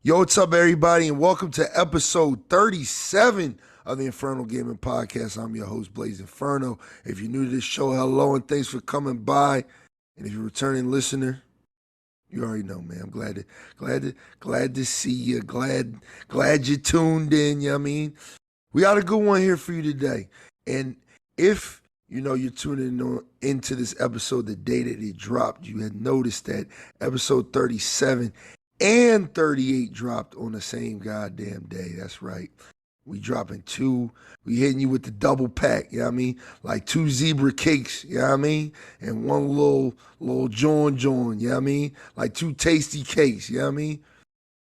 Yo, what's up, everybody, and welcome to episode 37 of the Infernal Gaming Podcast. I'm your host, Blaze Inferno. If you're new to this show, hello, and thanks for coming by. And if you're a returning listener, you already know, man. I'm glad to see you. Glad you tuned in. You know what I mean? We got a good one here for you today. And if you're tuning into this episode the day that it dropped, you had noticed that episode 37 and 38 dropped on the same goddamn day. That's right. We dropping two. We hitting you with the double pack, you know what I mean? Like two zebra cakes, you know what I mean? And one little John, you know what I mean? Like two tasty cakes, you know what I mean?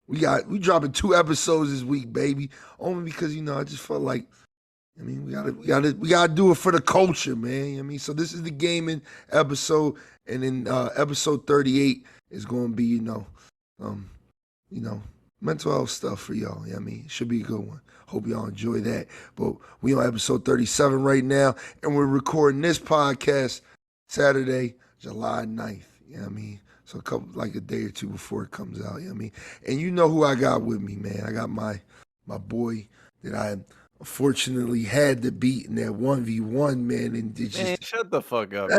We dropping two episodes this week, baby. Only because, I just felt like, we gotta do it for the culture, man. You know what I mean? So this is the gaming episode, and then episode 38 is gonna be, mental health stuff for y'all. You know what I mean? Should be a good one. Hope y'all enjoy that. But we on episode 37 right now, and we're recording this podcast Saturday, July 9th. You know what I mean? So a day or two before it comes out. You know what I mean? And you know who I got with me, man. I got my boy that I unfortunately had to beat in that 1v1, man. And it just... Man, shut the fuck up.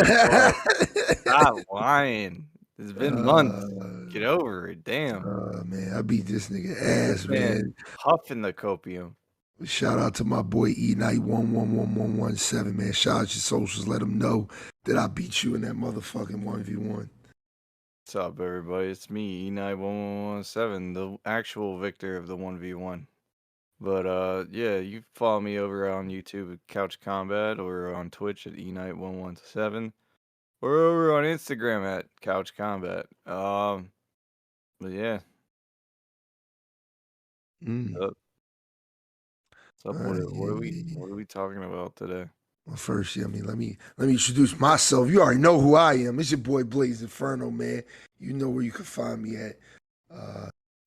Stop lying. It's been months. Get over it. Damn. Man, I beat this nigga ass, man. Huffing the copium. Shout out to my boy Eknight111111117, man. Shout out your socials. Let them know that I beat you in that motherfucking 1v1. What's up, everybody? It's me, Eknight1111117, the actual victor of the 1v1. But, yeah, you follow me over on YouTube at Couch Combat or on Twitch at Eknight117. Or over on Instagram at Couch Combat. But yeah. What's up? What are we talking about today? Well, first, let me introduce myself. You already know who I am. It's your boy Blaze Inferno, man. You know where you can find me at.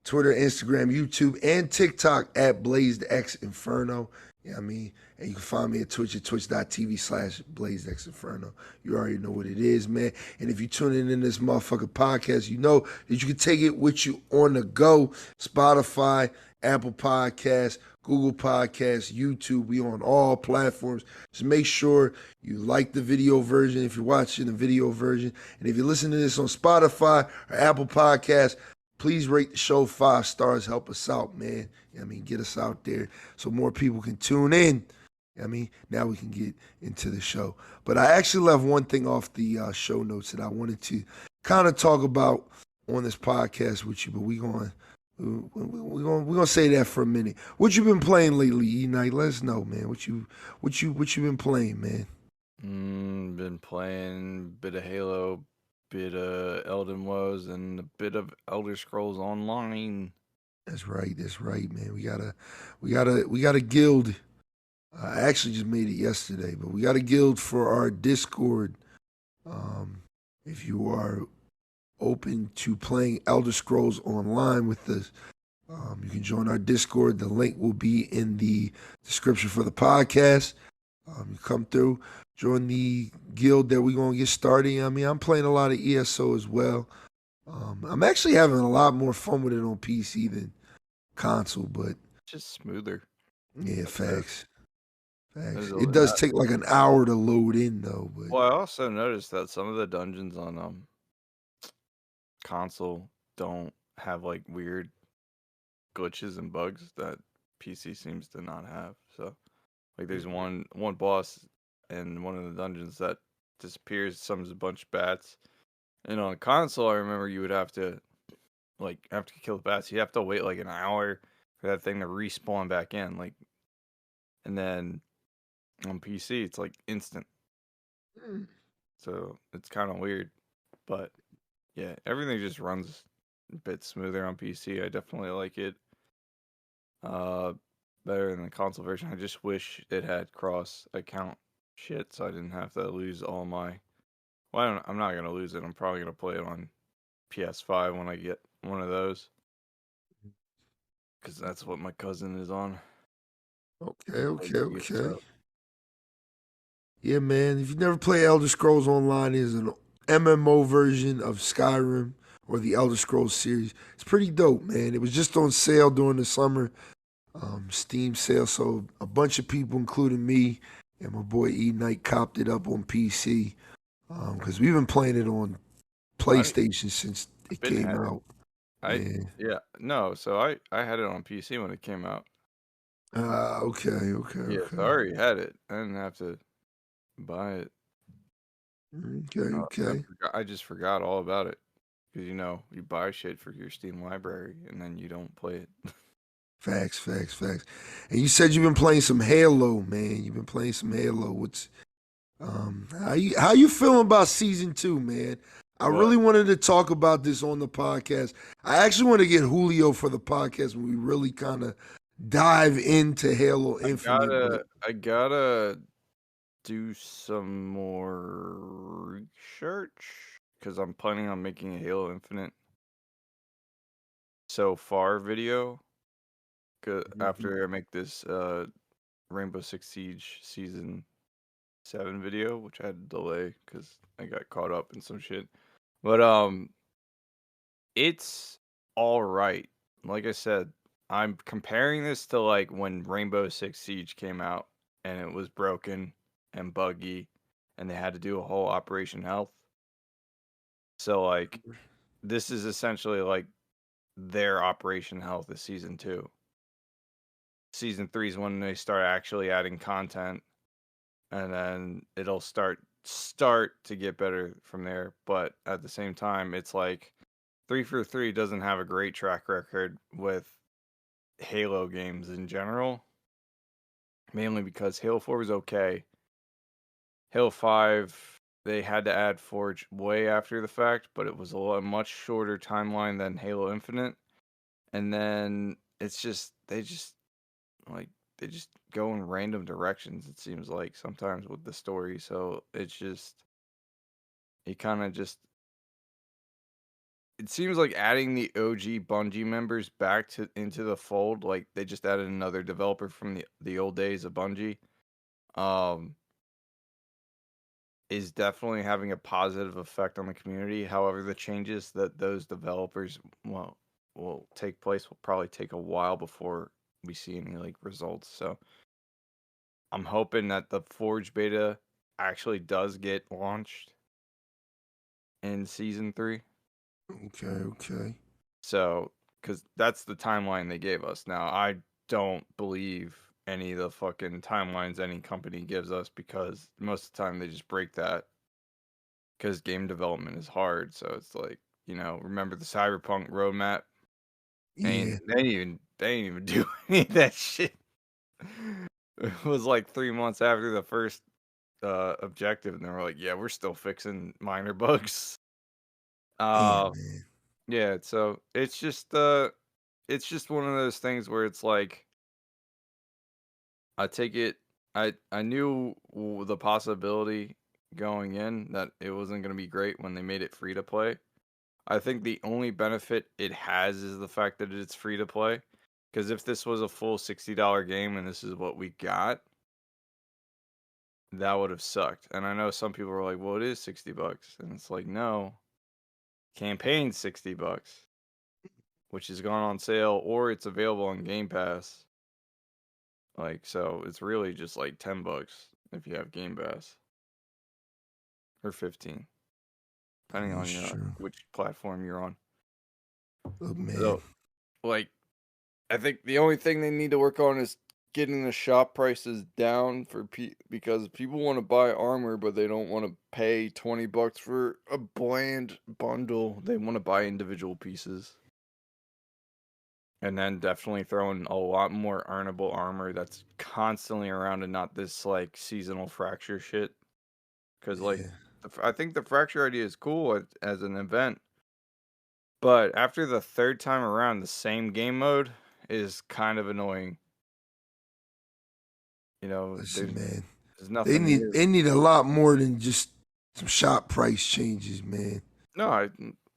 Twitter, Instagram, YouTube, and TikTok at BlazedXInferno. You know what I mean? And you can find me at Twitch at twitch.tv/BlazedXInferno. You already know what it is, man. And if you're tuning in this motherfucking podcast, you know that you can take it with you on the go. Spotify, Apple Podcasts, Google Podcasts, YouTube. We on all platforms. Just make sure you like the video version if you're watching the video version. And if you're listening to this on Spotify or Apple Podcasts, please rate the show 5 stars. Help us out, man. You know what I mean? Get us out there so more people can tune in. You know what I mean? Now we can get into the show. But I actually left one thing off the show notes that I wanted to kind of talk about on this podcast with you, but we're gonna say that for a minute. What you been playing lately, E-Night? Let us know, man. What you been playing, man? Been playing a bit of Halo, bit of Elden Woes, and a bit of Elder Scrolls Online. That's right, man. We got a guild. I actually just made it yesterday, but we got a guild for our Discord. If you are open to playing Elder Scrolls Online with us, you can join our Discord. The link will be in the description for the podcast. You come through, join the guild that we're going to get started. I mean, I'm playing a lot of ESO as well. I'm actually having a lot more fun with it on PC than console, but just smoother. Yeah, facts. It does take like an hour to load in, though. But... Well, I also noticed that some of the dungeons on console don't have like weird glitches and bugs that PC seems to not have. So, like, there's one boss in one of the dungeons that disappears, summons a bunch of bats. And on console, I remember you would have to kill the bats. You have to wait like an hour for that thing to respawn back in. And then on PC, it's like instant. So it's kind of weird. But yeah, everything just runs a bit smoother on PC. I definitely like it better than the console version. I just wish it had cross-account shit, so I didn't have to lose all my... Well, I'm not going to lose it. I'm probably going to play it on PS5 when I get one of those. Because that's what my cousin is on. Okay. Yeah, man. If you never play Elder Scrolls Online, it's an MMO version of Skyrim or the Elder Scrolls series. It's pretty dope, man. It was just on sale during the summer, Steam sale. So a bunch of people, including me and my boy Eknight, copped it up on PC because we've been playing it on I PlayStation since it been came had it. out. I Yeah. yeah no. So I had it on PC when it came out. Okay, okay, Yeah, so I okay. already had it. I didn't have to buy it. Okay, okay. I just forgot all about it because you buy shit for your Steam library and then you don't play it. Facts, facts, facts. And you said you've been playing some Halo, man. You've been playing some Halo. What's how you feeling about season 2, man? I Well, really wanted to talk about this on the podcast. I actually want to get Julio for the podcast when we really kind of dive into Halo I Infinite. But gotta do some more research because I'm planning on making a Halo Infinite so far video. After I make this Rainbow Six Siege season 7 video, which I had to delay because I got caught up in some shit. But it's all right. Like I said, I'm comparing this to like when Rainbow Six Siege came out and it was broken and buggy and they had to do a whole Operation Health. So like this is essentially like their Operation Health is season 2. Season 3 is when they start actually adding content and then it'll start to get better from there, but at the same time it's like 343 doesn't have a great track record with Halo games in general, mainly because Halo 4 was okay. Halo 5, they had to add Forge way after the fact, but it was a much shorter timeline than Halo Infinite. And then like they just go in random directions, it seems like sometimes with the story. So it's just it kind of just it seems like adding the OG Bungie members back into the fold, like they just added another developer from the old days of Bungie, um, is definitely having a positive effect on the community. However, the changes that those developers will take place will probably take a while before we see any like results. So I'm hoping that the Forge beta actually does get launched in season 3. okay, okay. So, because that's the timeline they gave us. Now, I don't believe any of the fucking timelines any company gives us because most of the time they just break that because game development is hard. So it's like, remember the Cyberpunk roadmap? Yeah, They ain't even do any of that shit. It was like 3 months after the first objective, and they were like, "Yeah, we're still fixing minor bugs." damn, Uh, man. yeah. So it's just one of those things where it's like I take it. I knew the possibility going in that it wasn't going to be great when they made it free to play. I think the only benefit it has is the fact that it's free to play. Because if this was a full $60 game and this is what we got, that would have sucked. And I know some people are like, "Well, it is $60," and it's like, no, campaign $60, which is gone on sale or it's available on Game Pass. Like, so it's really just like $10 if you have Game Pass, or 15, depending on That's true. which platform you're on. Look, man. So, like, I think the only thing they need to work on is getting the shop prices down because people want to buy armor, but they don't want to pay $20 for a bland bundle. They want to buy individual pieces. And then definitely throwing a lot more earnable armor that's constantly around and not this like seasonal fracture shit. Because like Yeah. I think the fracture idea is cool as an event, but after the third time around, the same game mode is kind of annoying. Listen, man. There's They nothing need new. they need a lot more than just some shop price changes, man. No, I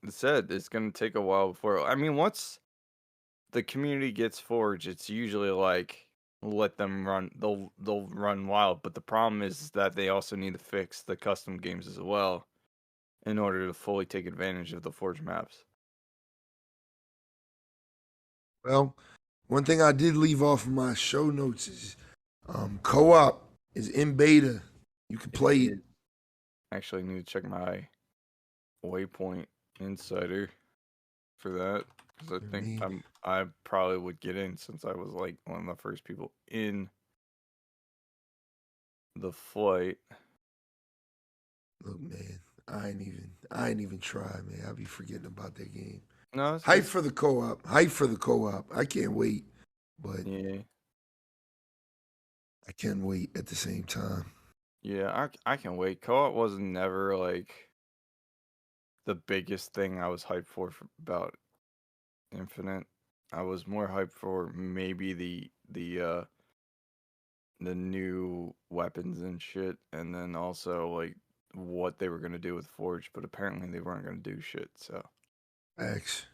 said it's gonna take a while before. I mean, once the community gets Forge, it's usually like let them run. They'll run wild. But the problem is that they also need to fix the custom games as well in order to fully take advantage of the Forge maps. Well, one thing I did leave off of my show notes is co-op is in beta. You can It play it. is. Actually, I need to check my Waypoint Insider for that because I I think mean, I probably would get in since I was like one of the first people in the flight. look, man, I ain't even try, man. I'll be forgetting about that game. No, Hype for the co-op. Hype for the co-op. I can't wait, but yeah, I can wait at the same time. yeah. I can wait. Co-op was never like the biggest thing I was hyped for about Infinite. I was more hyped for maybe the new weapons and shit, and then also like what they were gonna do with Forge, but apparently they weren't gonna do shit. So X.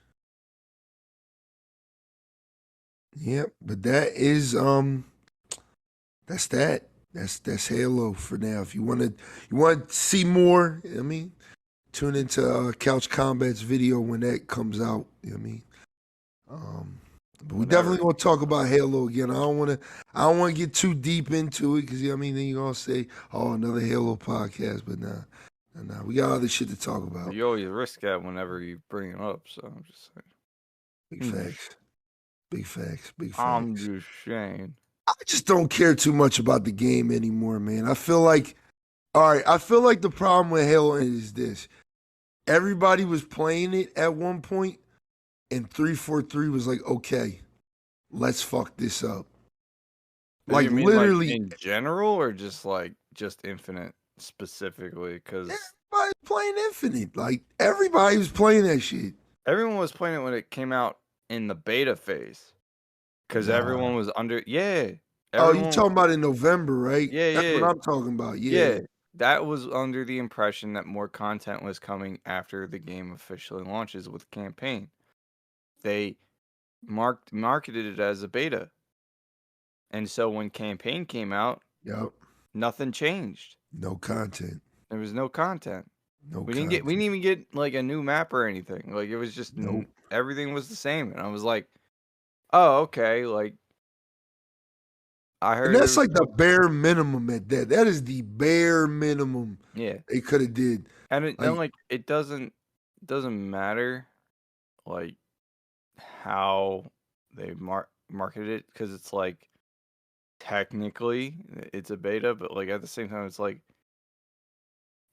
Yep, but that is that's that. That's Halo for now. If you want to see more, I mean, tune into Couch Combat's video when that comes out. You know what I mean? But we whenever definitely it gonna talk comes about out. Halo again. I don't wanna get too deep into it because I mean then you're gonna say, oh, another Halo podcast. But nah, we got other shit to talk about. You always risk that whenever you bring it up, so I'm just Big saying. facts. Big facts. Big I'm facts. just saying. I just don't care too much about the game anymore, man. I feel like the problem with Halo is this. Everybody was playing it at one point, and 343 was like, okay, let's fuck this up. Like You mean like literally, in general, or just Infinite specifically? Because everybody was playing Infinite. Like everybody was playing that shit. everyone was playing it when it came out in the beta phase. Because Nah. everyone was under, yeah, Oh, you everyone, talking about in November, right? yeah, That's what yeah, I'm talking about. Yeah. yeah. That was under the impression that more content was coming after the game officially launches with campaign. They marketed it as a beta, and so when campaign came out, Yep. nothing changed. No content. There was no content. No We didn't content. even get like a new map or anything. Like it was just Nope. everything was the same, and I was like, oh, okay. Like I And heard there that's was like the supposed, bare minimum at that. That is the bare minimum yeah, they could have did. and then Like, like it doesn't matter like how they marketed it because it's like technically it's a beta, but like at the same time it's like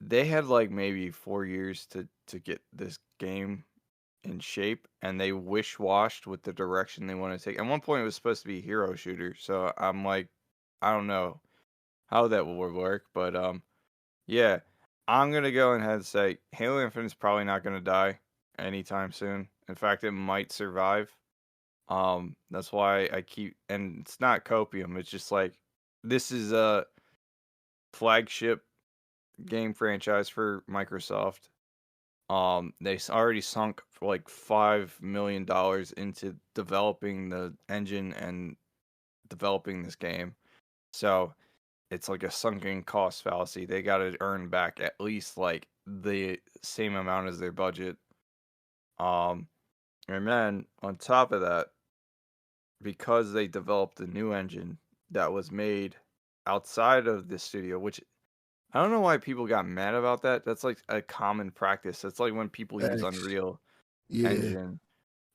they had like maybe 4 years to get this game in shape, and they wish-washed with the direction they want to take. At one point, it was supposed to be a hero shooter, so I'm like, I don't know how that would work, but yeah, I'm gonna go ahead and say Halo Infinite's probably not gonna die anytime soon. In fact, it might survive. That's why I keep, and it's not copium. It's just like this is a flagship game franchise for Microsoft. They already sunk like $5 million into developing the engine and developing this game. So it's like a sunken cost fallacy. They got to earn back at least like the same amount as their budget. Um, and then on top of that, because they developed a new engine that was made outside of the studio, which I don't know why people got mad about that. That's like a common practice. That's like when people use facts. Unreal Yeah. Engine,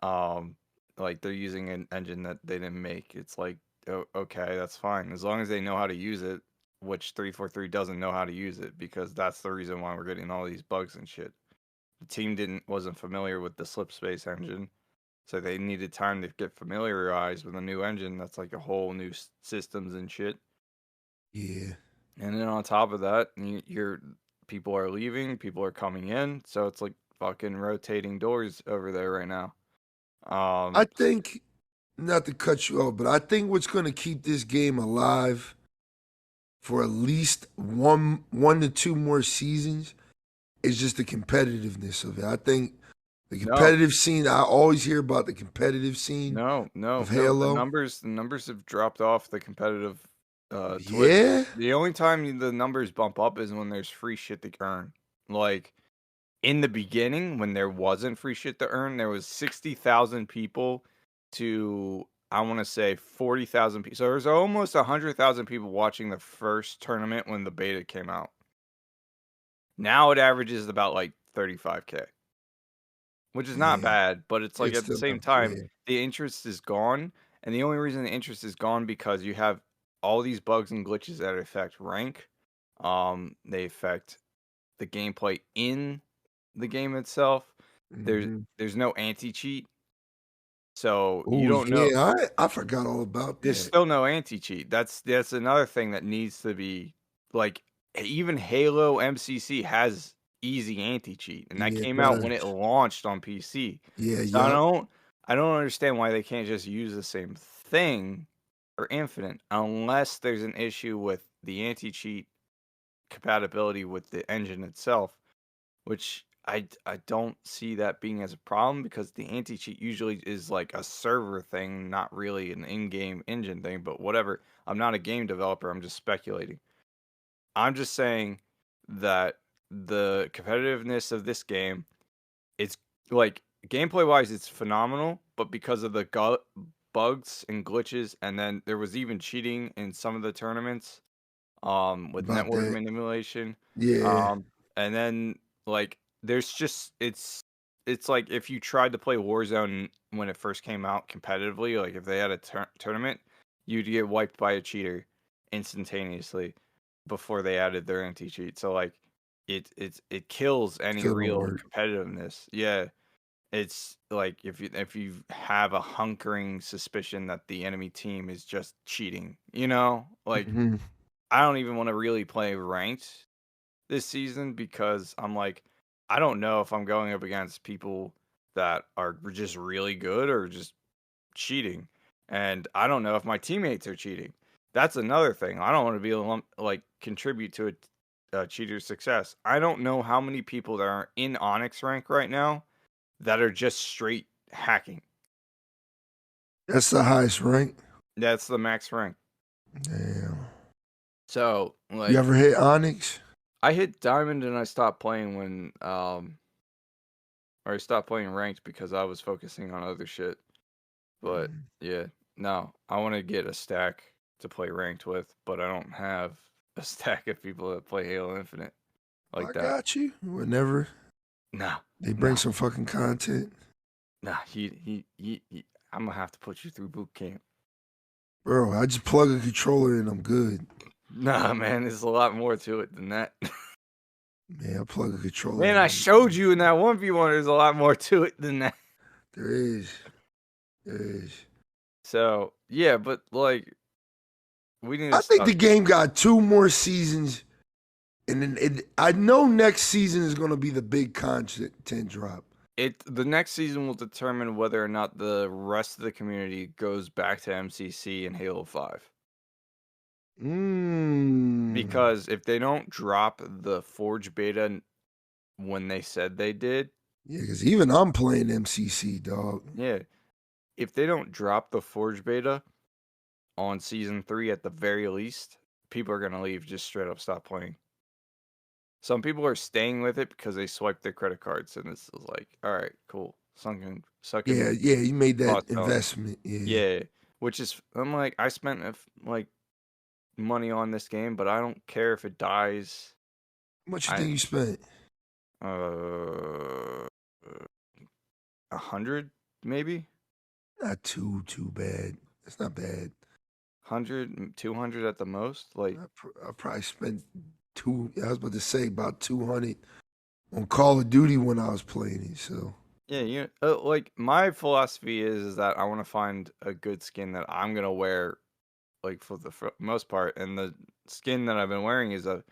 um, like they're using an engine that they didn't make. It's like, okay, that's fine as long as they know how to use it, which 343 doesn't know how to use it because that's the reason why we're getting all these bugs and shit. The team wasn't familiar with the slip space engine, so they needed time to get familiarized with a new engine that's like a whole new systems and shit. Yeah. And then on top of that, you're people are leaving, people are coming in, so it's like fucking rotating doors over there right now. I think, not to cut you off, but I think what's going to keep this game alive for at least one to two more seasons is just the competitiveness of it. I think the No, competitive scene, I always hear about the competitive scene no, no, of no. Halo. The numbers have dropped off the competitive Twitch. Yeah. The only time the numbers bump up is when there's free shit to earn. Like in the beginning, when there wasn't free shit to earn, there was 60,000 people to, I want to say, 40,000 people. So there's almost 100,000 people watching the first tournament when the beta came out. Now it averages about like 35K, which is not Yeah, bad, but it's like it's at the still same not. time, Yeah. the interest is gone. And the only reason the interest is gone because you have all these bugs and glitches that affect rank. They affect the gameplay in the game itself. There's no anti-cheat. So you Oh don't know. yeah, I forgot all about There's that. still no anti-cheat. That's another thing that needs to be like, even Halo MCC has easy anti-cheat, and that Yeah, it came out when it does. launched on PC. Yeah, So I yup. don't I don't understand why they can't just use the same thing for Infinite unless there's an issue with the anti-cheat compatibility with the engine itself, which I don't see that being as a problem because the anti-cheat usually is like a server thing, not really an in-game engine thing, but whatever. I'm not a game developer, I'm just speculating. I'm just saying that the competitiveness of this game, it's like gameplay wise it's phenomenal, but because of the bugs and glitches, and then there was even cheating in some of the tournaments with About network that. manipulation. Yeah. And then like there's just it's like if you tried to play Warzone when it first came out competitively, like if they had a tournament, you'd get wiped by a cheater instantaneously before they added their anti-cheat. So like it kills any Still don't real work. competitiveness. Yeah. It's like if you have a hunkering suspicion that the enemy team is just cheating, like Hmm. I don't even want to really play ranked this season because I'm like, I don't know if I'm going up against people that are just really good or just cheating. And I don't know if my teammates are cheating. That's another thing. I don't want to be like contribute to a cheater's success. I don't know how many people that are in Onyx rank right now that are just straight hacking. That's the highest rank. That's the max rank. Damn. So, You like, ever hit Onyx? I hit diamond and I stopped playing when or I stopped playing ranked because I was focusing on other shit. But Mm. yeah, no, I want to get a stack to play ranked with, but I don't have a stack of people that play Halo Infinite I like that. got you. Whenever Nah, they bring nah, some fucking content. nah. I'm gonna have to put you through boot camp. Bro, I just plug a controller in, I'm good. Nah, man, there's a lot more to it than that. Man, I plug a controller Man, in. I showed you in that 1v1. There's a lot more to it than that. There is. There is. So yeah, but like we need to I think stop. the game got 2 more seasons, and then I know next season is going to be the big content drop. The next season will determine whether or not the rest of the community goes back to MCC and Halo 5. Mm. Because if they don't drop the Forge beta when they said they did, Yeah, because even I'm playing MCC, dog. yeah, if they don't drop the Forge beta on season 3 at the very least, people are gonna leave, just straight up stop playing. Some people are staying with it because they swiped their credit cards, and it's like, all right, cool, sucking Yeah, yeah, you made that cost out. investment. Yeah. Yeah, which is, I'm like, I spent like money on this game, but I don't care if it dies. How much you I think you spent? 100 maybe. Not too bad. That's not bad. 100, 200 at the most. Like, I probably spent I was about to say about 200 on Call of Duty when I was playing it. So yeah, like my philosophy is that I want to find a good skin that I'm gonna wear, like for the most part. And the skin that I've been wearing is a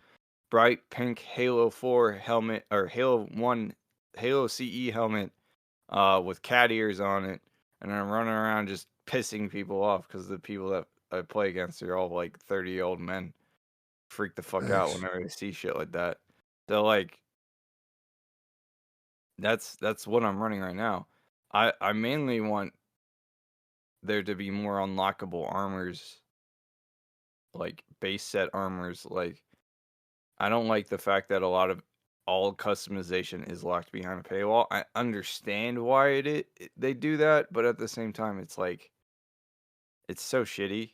bright pink Halo 4 helmet or Halo CE helmet, with cat ears on it, and I'm running around just pissing people off because the people that I play against are all like 30-year-old men. Freak the fuck out thanks. whenever they see shit like that. So like that's what I'm running right now. I mainly want there to be more unlockable armors, like base set armors. Like I don't like the fact that a lot of all customization is locked behind a paywall. I understand why they do that, but at the same time, it's like it's so shitty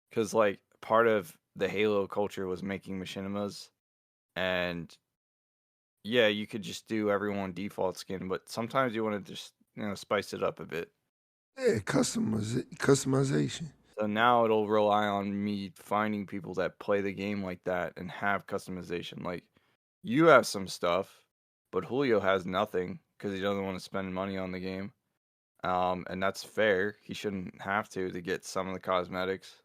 because like part of the Halo culture was making machinimas, and yeah, you could just do everyone default skin, but sometimes you want to just spice it up a bit. Yeah, customization. So now it'll rely on me finding people that play the game like that and have customization. Like you have some stuff, but Julio has nothing because he doesn't want to spend money on the game. And that's fair. He shouldn't have to get some of the cosmetics.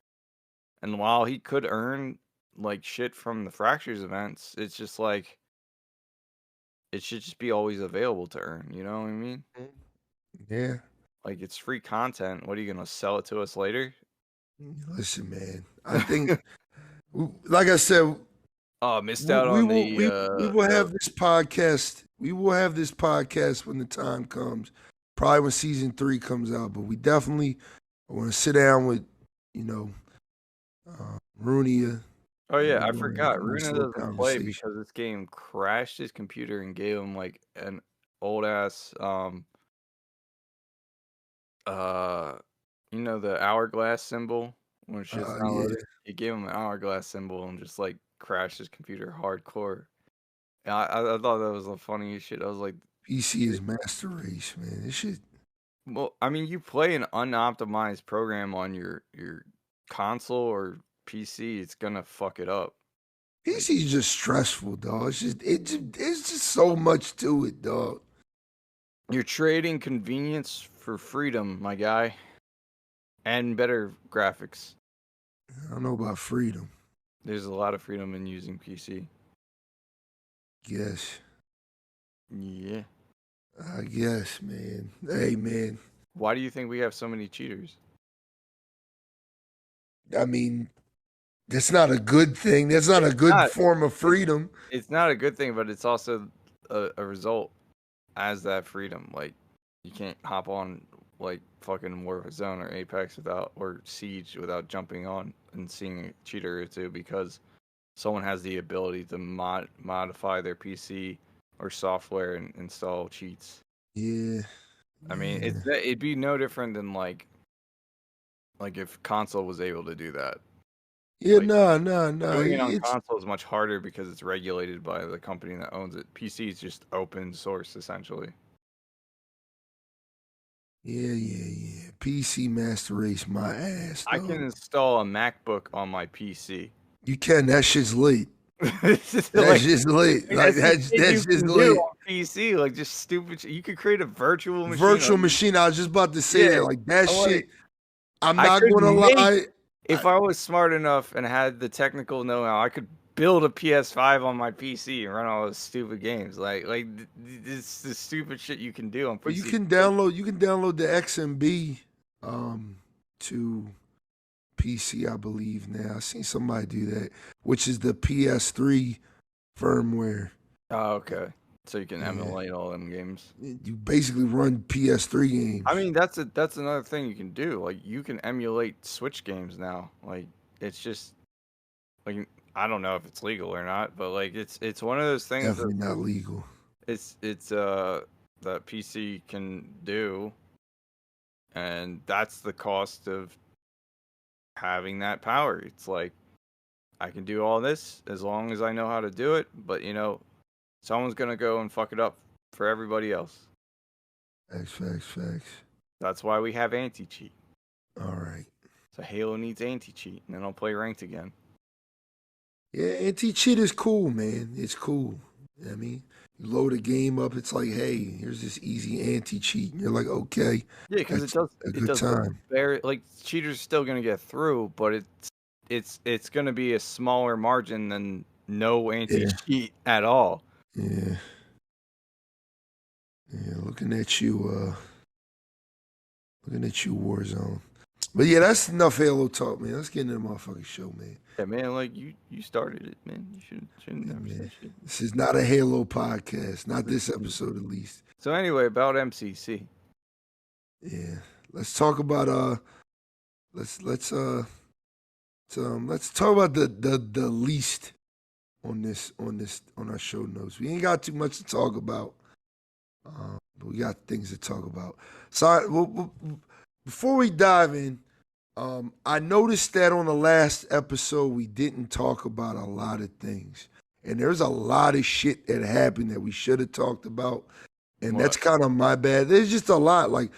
And while he could earn like shit from the Fractures events, it's just like it should just be always available to earn. You know what I mean? Yeah. Like it's free content. What are you gonna sell it to us later? Listen, man. I think, like I said, Oh, missed out on we will have this podcast. We will have this podcast when the time comes. Probably when season 3 comes out. But we definitely want to sit down with, Runia. Oh yeah, I We're gonna have forgot. a nice Runa little doesn't play conversation. because this game crashed his computer and gave him like an old ass uh the hourglass symbol when shit's not Yeah. loaded. It gave him an hourglass symbol and just like crashed his computer hardcore. And I thought that was the funniest shit. I was like, PC is master race, man. This shit. well, I mean, you play an unoptimized program on your console or PC, it's gonna fuck it up. PC is just stressful, dog. It's just so much to it, dog. You're trading convenience for freedom, my guy, and better graphics. I don't know about freedom. There's a lot of freedom in using PC. Guess. Yeah. I guess, man. Hey, man. Why do you think we have so many cheaters? I mean, that's not a good thing. That's not a good form of freedom. It's not a good thing, but it's also a result as that freedom. Like, you can't hop on like fucking Warzone or Apex or Siege without jumping on and seeing a cheater or two because someone has the ability to modify their PC or software and install cheats. Yeah. I mean, it'd be no different than like if console was able to do that. Yeah, Like, no. doing it on It's console is much harder because it's regulated by the company that owns it. PC is just open source essentially. yeah. PC master race my ass, I dog. can install a MacBook on my PC. You can. That shit's lit. That's That's just lit. Like that's just lit. On PC, like just stupid. You could create a virtual machine. Virtual machine. I was just about to say that. Like that shit. I'm I not could gonna lie. If I was smart enough and had the technical know-how, I could build a PS5 on my PC and run all those stupid games. This the stupid shit you can do on PC. But you can download the XMB to PC, I believe now. I seen somebody do that, which is the PS3 firmware. Oh, okay. So you can emulate all them games. You basically run PS3 games. I mean, that's another thing you can do. Like you can emulate Switch games now. Like it's just like I don't know if it's legal or not, but like it's one of those things. Definitely not legal. It's that PC can do, and that's the cost of having that power. It's like I can do all this as long as I know how to do it, but someone's gonna go and fuck it up for everybody else. Facts. That's why we have anti-cheat. All right. So Halo needs anti-cheat, and then I'll play ranked again. Yeah, anti-cheat is cool, man. It's cool. You know what I mean, you load a game up, it's like, hey, here's this easy anti-cheat. And you're like, okay. Yeah, because it does time. very like cheaters still gonna get through, but it's gonna be a smaller margin than no anti-cheat at all. Yeah, looking at you, Warzone. But yeah, that's enough Halo talk, man. Let's get into the motherfucking show, man. Yeah, man, like you started it, man. You shouldn't never say shit. This is not a Halo podcast, not this episode at least. So anyway, about MCC. Yeah, let's talk about let's talk about the least on our show notes. We ain't got too much to talk about, but we got things to talk about. So before we dive in, I noticed that on the last episode we didn't talk about a lot of things, and there's a lot of shit that happened that we should have talked about, and that's kind of my bad. There's just a lot. Like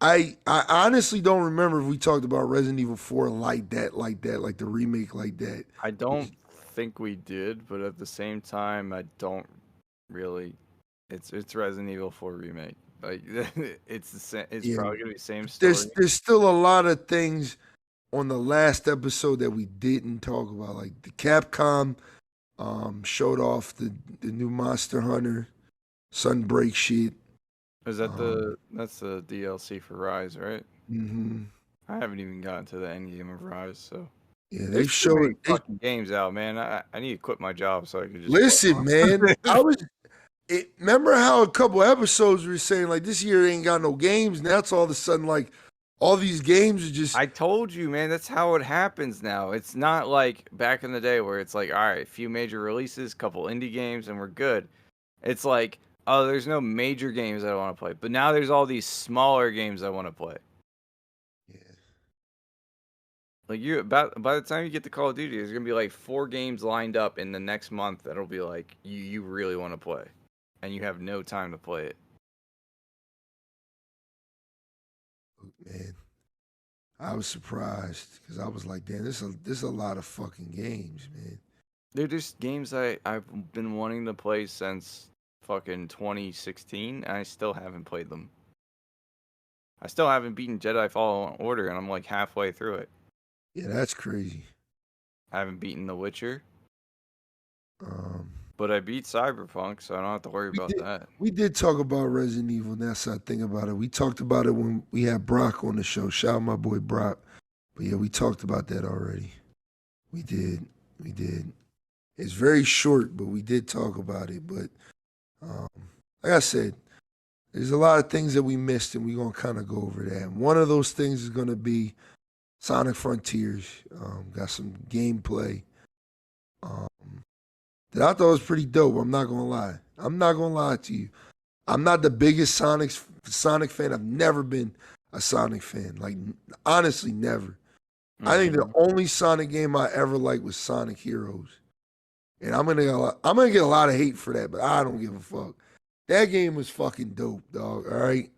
I honestly don't remember if we talked about Resident Evil 4 like that, like the remake like that. I don't think we did, but at the same time, I don't really. It's Resident Evil 4 remake. Like it's the same. It's probably gonna be the same story. There's still a lot of things on the last episode that we didn't talk about, like the Capcom showed off the new Monster Hunter Sunbreak shit. Is that that's the DLC for Rise, right? Mm-hmm. I haven't even gotten to the end game of Rise, so yeah, they showed fucking games out, man. I need to quit my job so I can just listen, man. Remember how a couple episodes we were saying like this year ain't got no games, and that's all of a sudden like all these games are just. I told you, man. That's how it happens now. It's not like back in the day where it's like, all right, a few major releases, couple indie games, and we're good. It's like, oh, there's no major games I want to play, but now there's all these smaller games I want to play. Yeah. Like by the time you get to Call of Duty, there's gonna be like 4 games lined up in the next month that'll be like you really want to play, and you have no time to play it. Man, I was surprised because I was like, damn, this is a lot of fucking games, man. They're just games I've been wanting to play since fucking 2016, and I still haven't played them. I still haven't beaten Jedi Fallen Order, and I'm like halfway through it. Yeah, that's crazy. I haven't beaten The Witcher. But I beat Cyberpunk, so I don't have to worry about that. We did talk about Resident Evil. That's how I think about it. We talked about it when we had Brock on the show. Shout out my boy Brock. But yeah, we talked about that already. We did. It's very short, but we did talk about it. But like I said, there's a lot of things that we missed, and we're going to kind of go over that. And one of those things is going to be Sonic Frontiers. Got some gameplay that I thought was pretty dope. I'm not going to lie. I'm not going to lie to you. I'm not the biggest Sonic fan. I've never been a Sonic fan. Like, honestly, never. Mm-hmm. I think the only Sonic game I ever liked was Sonic Heroes. And I'm gonna get a lot of hate for that, but I don't give a fuck. That game was fucking dope, dog. All right,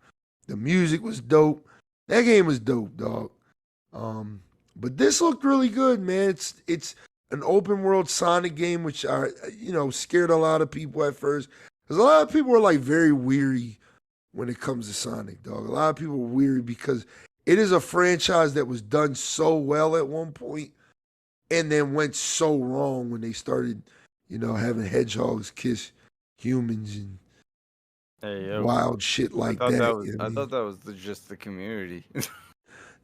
the music was dope. That game was dope, dog. But this looked really good, man. It's an open world Sonic game, which scared a lot of people at first, because a lot of people were like very weary when it comes to Sonic, dog. A lot of people were weary because it is a franchise that was done so well at one point, and then went so wrong when they started, having hedgehogs kiss humans and wild shit like that. I thought that was just the community.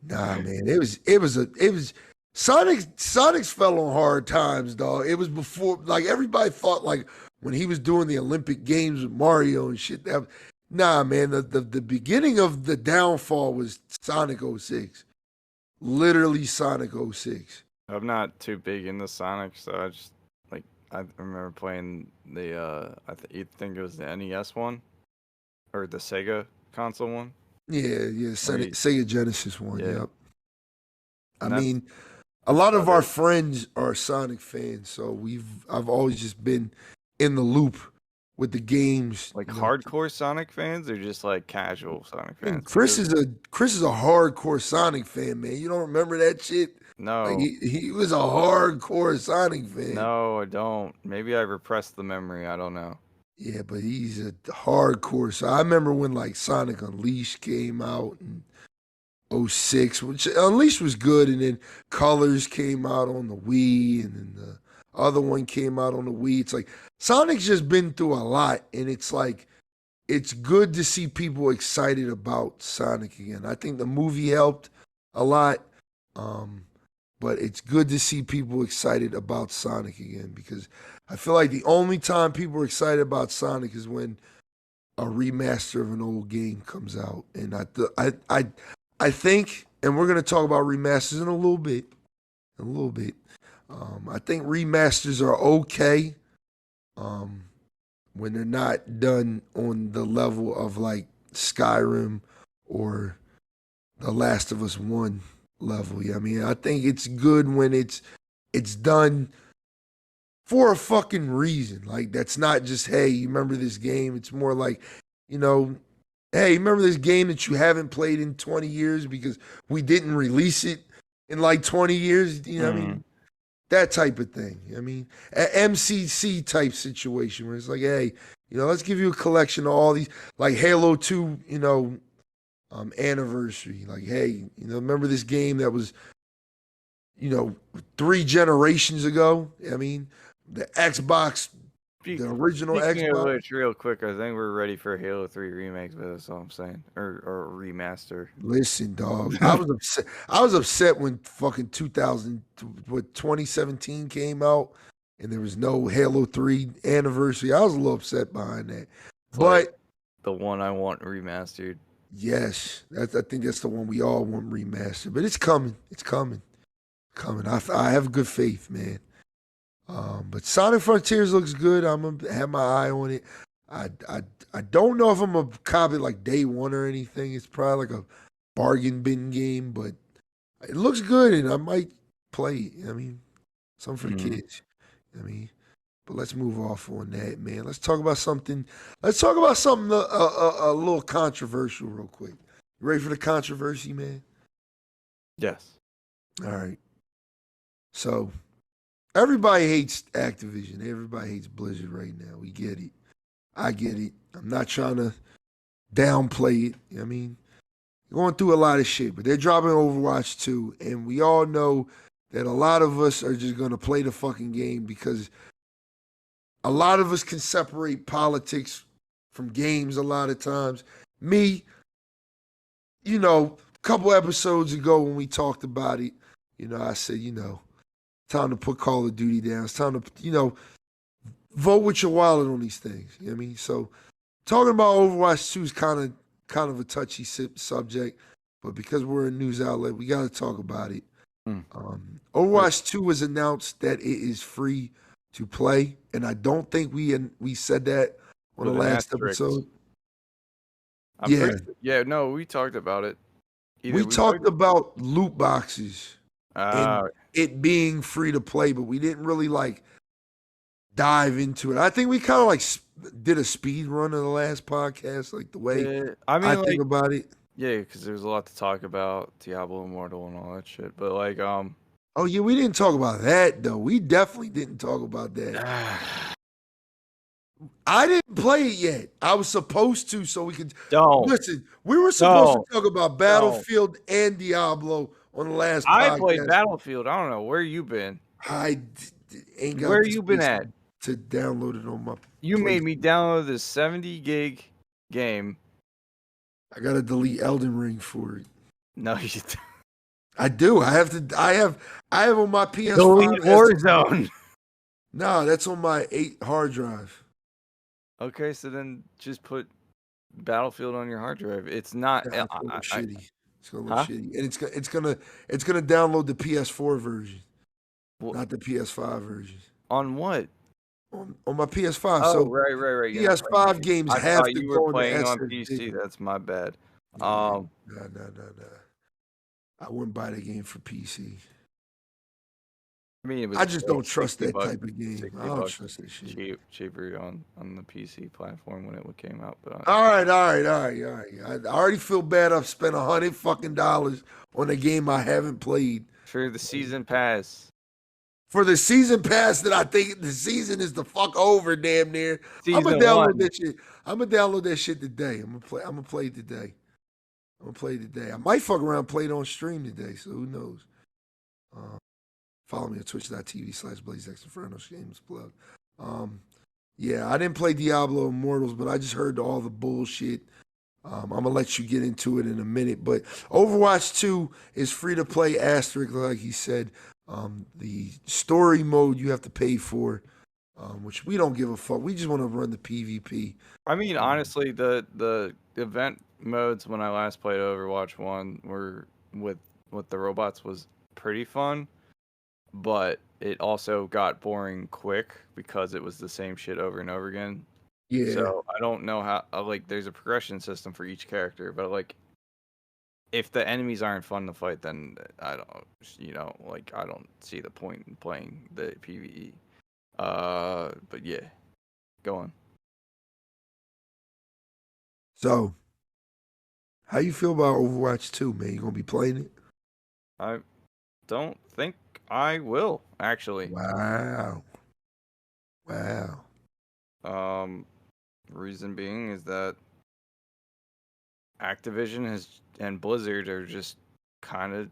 Nah, man, it was Sonic's fell on hard times, dog. It was before, like, everybody thought, like, when he was doing the Olympic Games with Mario and shit. Nah, man, the beginning of the downfall was Sonic 06. Literally Sonic 06. I'm not too big into Sonic, so I remember playing the you think it was the NES one or the Sega console one. Yeah, Sega Genesis one. Yeah. Yep. I mean, a lot of our friends are Sonic fans, so I've always just been in the loop with the games. Like hardcore Sonic fans, or just like casual Sonic fans? Chris is a hardcore Sonic fan, man. You don't remember that shit? No. Like he was a hardcore Sonic fan. No, I don't. Maybe I repressed the memory. I don't know. Yeah, but he's a hardcore. So I remember when like Sonic Unleashed came out in 06, which Unleashed was good, and then Colors came out on the Wii, and then the other one came out on the Wii. It's like Sonic's just been through a lot, and it's like it's good to see people excited about Sonic again. I think the movie helped a lot, but it's good to see people excited about Sonic again, because I feel like the only time people are excited about Sonic is when a remaster of an old game comes out. And I think, and we're going to talk about remasters in a little bit. I think remasters are okay when they're not done on the level of like Skyrim or The Last of Us 1 level. Yeah, I mean, I think it's good when it's done for a fucking reason. Like, that's not just, hey, you remember this game? It's more like, you know, hey, remember this game that you haven't played in 20 years because we didn't release it in like 20 years? You know what I mean? That type of thing. I mean, an MCC type situation where it's like, hey, let's give you a collection of all these, like Halo 2, anniversary. Like, hey, remember this game that was, 3 generations ago? I mean, the Xbox, the original Speaking Xbox. of which, real quick, I think we're ready for Halo 3 remakes, but that's all I'm saying. Or remaster. Listen, dog. I was upset. I was upset when fucking 2017 came out and there was no Halo 3 anniversary. I was a little upset behind that. It's but like the one I want remastered. Yes, I think that's the one we all want remastered. But it's coming. It's coming. I have good faith, man. But Sonic Frontiers looks good. I'm gonna have my eye on it. I don't know if I'm gonna cop it like day one or anything. It's probably like a bargain bin game, but it looks good and I might play it. I mean, something for the kids. I mean, but let's move off on that, man. Let's talk about something. Let's talk about something a little controversial, real quick. You ready for the controversy, man? Yes. All right. So, everybody hates Activision. Everybody hates Blizzard right now. We get it. I get it. I'm not trying to downplay it. I mean, going through a lot of shit, but they're dropping Overwatch 2, and we all know that a lot of us are just going to play the fucking game because a lot of us can separate politics from games a lot of times. Me, a couple episodes ago when we talked about it, I said, time to put Call of Duty down. It's time to, vote with your wallet on these things. You know what I mean? So talking about Overwatch 2 is kind of a touchy subject, but because we're a news outlet, we got to talk about it. Overwatch 2 was announced that it is free to play, and I don't think we said that on the last episode. No, we talked about it. We talked about loot boxes and it being free to play, but we didn't really dive into it. I think we kind of did a speed run of the last podcast, like the way I think about it. Yeah, because there's a lot to talk about, Diablo Immortal and all that shit. But oh yeah, we didn't talk about that though. We definitely didn't talk about that. I didn't play it yet. I was supposed to, so we could listen. We were supposed to talk about Battlefield and Diablo on the last podcast. I played Battlefield. I don't know where you been. I ain't got. Where you been at? To download it on my. You made me download this 70 gig game. I gotta delete Elden Ring for it. No, you don't. I do. I have to. I have on my PS5. Delete Warzone. No, that's on my 8 hard drive. Okay, so then just put Battlefield on your hard drive. It's not. It's gonna look shitty. It's gonna look shitty, and it's gonna download the PS4 version, not the PS5 version. On what? On my PS5. Oh, so right. PS5 games have to you go were playing on SSD. PC. That's my bad. No. I wouldn't buy the game for PC. I mean, it was I just don't trust that $60, type of game. I don't trust that shit. Cheaper on the PC platform when it came out. But all right. I already feel bad. I've spent $100 fucking on a game I haven't played. For the season pass. For the season pass that I think the season is the fuck over, damn near. Season I'm gonna download 1. that shit. I'm gonna download that shit today. I'm gonna play it today. I might fuck around and play it on stream today, so who knows? Follow me on twitch.tv/BlazeXinferno, shameless plug. Yeah, I didn't play Diablo Immortals, but I just heard all the bullshit. I'm gonna let you get into it in a minute, but Overwatch 2 is free to play, asterisk, like he said. The story mode you have to pay for, which we don't give a fuck. We just want to run the PvP. I mean, honestly, the event modes when I last played Overwatch 1 were with the robots was pretty fun. but it also got boring quick because it was the same shit over and over again. Yeah. So I don't know how like there's a progression system for each character, but like if the enemies aren't fun to fight, then I don't, like I don't see the point in playing the PvE. But yeah, go on. So, how you feel about Overwatch 2, man? You gonna be playing it? I don't think I will actually. Wow. Wow. Um, reason being is that Activision has and Blizzard are just kind of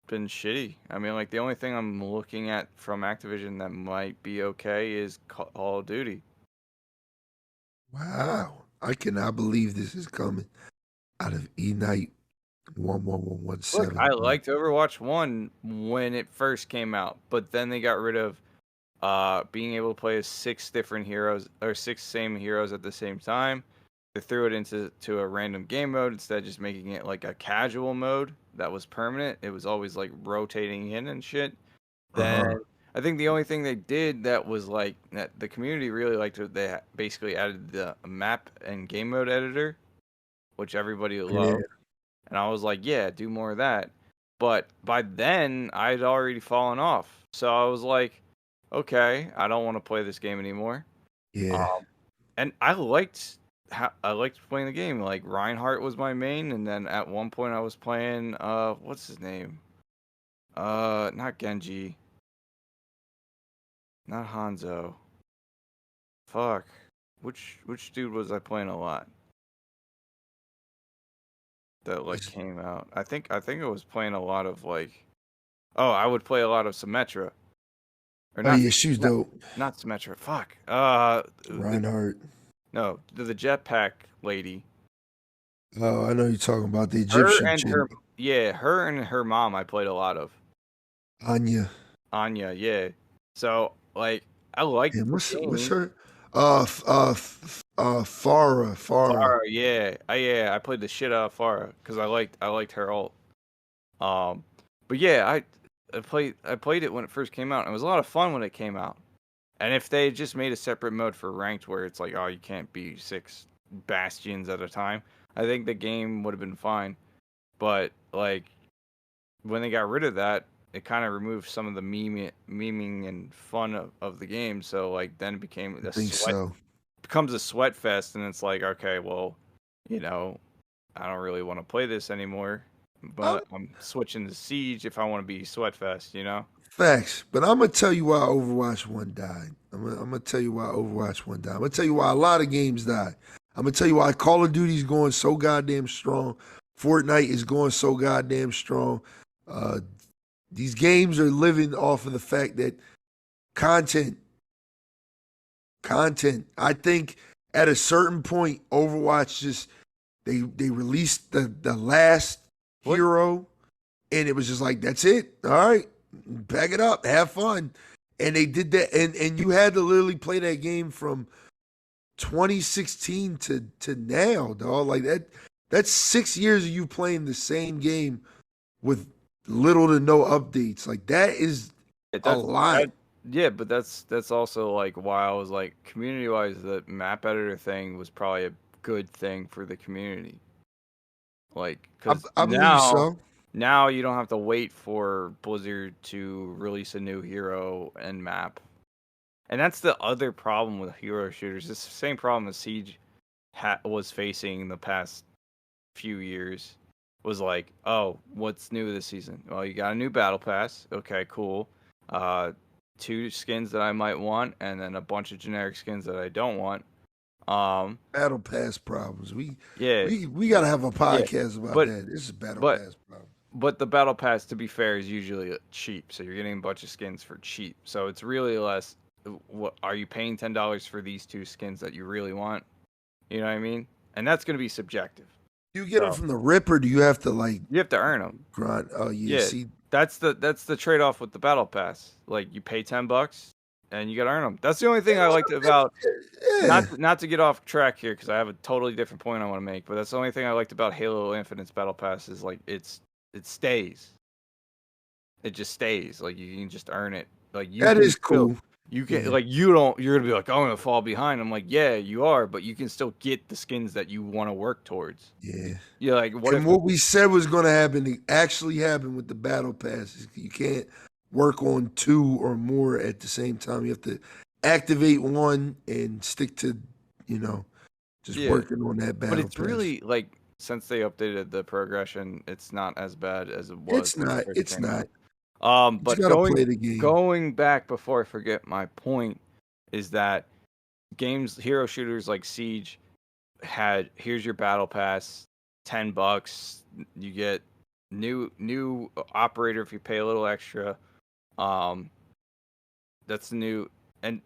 been shitty. I mean, like the only thing I'm looking at from Activision that might be okay is Call of Duty. Wow. I cannot believe this is coming out of Eknight Look, I 1111117, bro. liked Overwatch 1 when it first came out, but then they got rid of being able to play as 6 same heroes at the same time. They threw it into a random game mode instead of just making it like a casual mode that was permanent. It was always like rotating in and shit. Then Uh-huh. I think the only thing they did that was like that the community really liked it. They basically added the map and game mode editor, which everybody Yeah. loved. And I was like, yeah, do more of that. But by then, I'd already fallen off. So I was like, okay, I don't want to play this game anymore. Yeah. Um, and I liked playing the game. Like Reinhardt was my main, and then at one point I was playing what's his name? Not Genji, not Hanzo. Fuck. Which dude was I playing a lot that like It's- came out? I think I was playing a lot of like I would play a lot of Symmetra. Or Oh, not yeah, she's not dope. not Symmetra. Fuck. Reinhardt. The jetpack lady. Oh, I know you're talking about the Her Egyptian and chick, her mom I played a lot of. Anya. Anya, yeah. So like I liked And the what's game. her? Farah. Farah, yeah. I played the shit out of Farah because I liked her ult. Um, but yeah, I played it when it first came out. And it was a lot of fun when it came out. And if they had just made a separate mode for ranked where it's like, oh, you can't be 6 bastions at a time, I think the game would have been fine. But like when they got rid of that, it kind of removed some of the memeing and fun of the game. So like then it I think so. becomes a sweat fest, and it's like, okay, well, you know, I don't really want to play this anymore, I'm but I'm switching to Siege if I want to be sweat fest, you know? Facts, but I'm gonna tell you why Overwatch 1 died. I'm gonna tell you why Overwatch 1 died. I'm gonna tell you why a lot of games died. I'm gonna tell you why Call of Duty's going so goddamn strong. Fortnite is going so goddamn strong. Uh, these games are living off of the fact that content, content. I think at a certain point, Overwatch just they released the last What? hero, and it was just like that's it. All right, pack it up, have fun. And they did that, and you had to literally play that game from 2016 to now, dog. Like that's 6 years of you playing the same game with little to no updates. Like that is a That's lot. that. Yeah, but that's also like why I was like community wise, the map editor thing was probably a good thing for the community. Like, I, because I believe so. now you don't have to wait for Blizzard to release a new hero and map. And that's the other problem with hero shooters. It's the same problem that Siege was facing the past few years. Was like, oh, what's new this season? Well, you got a new battle pass. Okay, cool. Uh, 2 skins that I might want, and then a bunch of generic skins that I don't want. Battle pass problems. Yeah, We gotta have a yeah, podcast about but that. This is battle but pass problem. but the battle pass, to be fair, is usually cheap. So you're getting a bunch of skins for cheap. So it's really less. What are you paying $10 for these 2 skins that you really want? You know what I mean? And that's going to be subjective. Do you get them So from the rip, or do you have to like you have to earn them. grind? Oh yeah, Yeah, see, that's the trade off with the battle pass. Like you pay $10 and you got to earn them. That's the only thing I liked about. yeah. Not to get off track here because I have a totally different point I want to make. But that's the only thing I liked about Halo Infinite's battle pass is like it stays. it just stays. Like you can just earn it. Like you That can is still, cool. you can Yeah. like you're gonna be like, oh, I'm gonna fall behind. I'm like, yeah, you are, but you can still get the skins that you want to work towards. Yeah. You're like, what And if? what we said was going to happen it actually happened with the battle passes. You can't work on 2 or more at the same time. You have to activate one and stick to, you know, just Yeah, working on that but battle it's pass. really like since they updated the progression, it's not as bad as it was It's when it not. first It's came not. out. You just But got to play the game. going back before I forget my point is that games, hero shooters like Siege had here's your battle pass, $10. You get new operator if you pay a little extra. Um, that's new and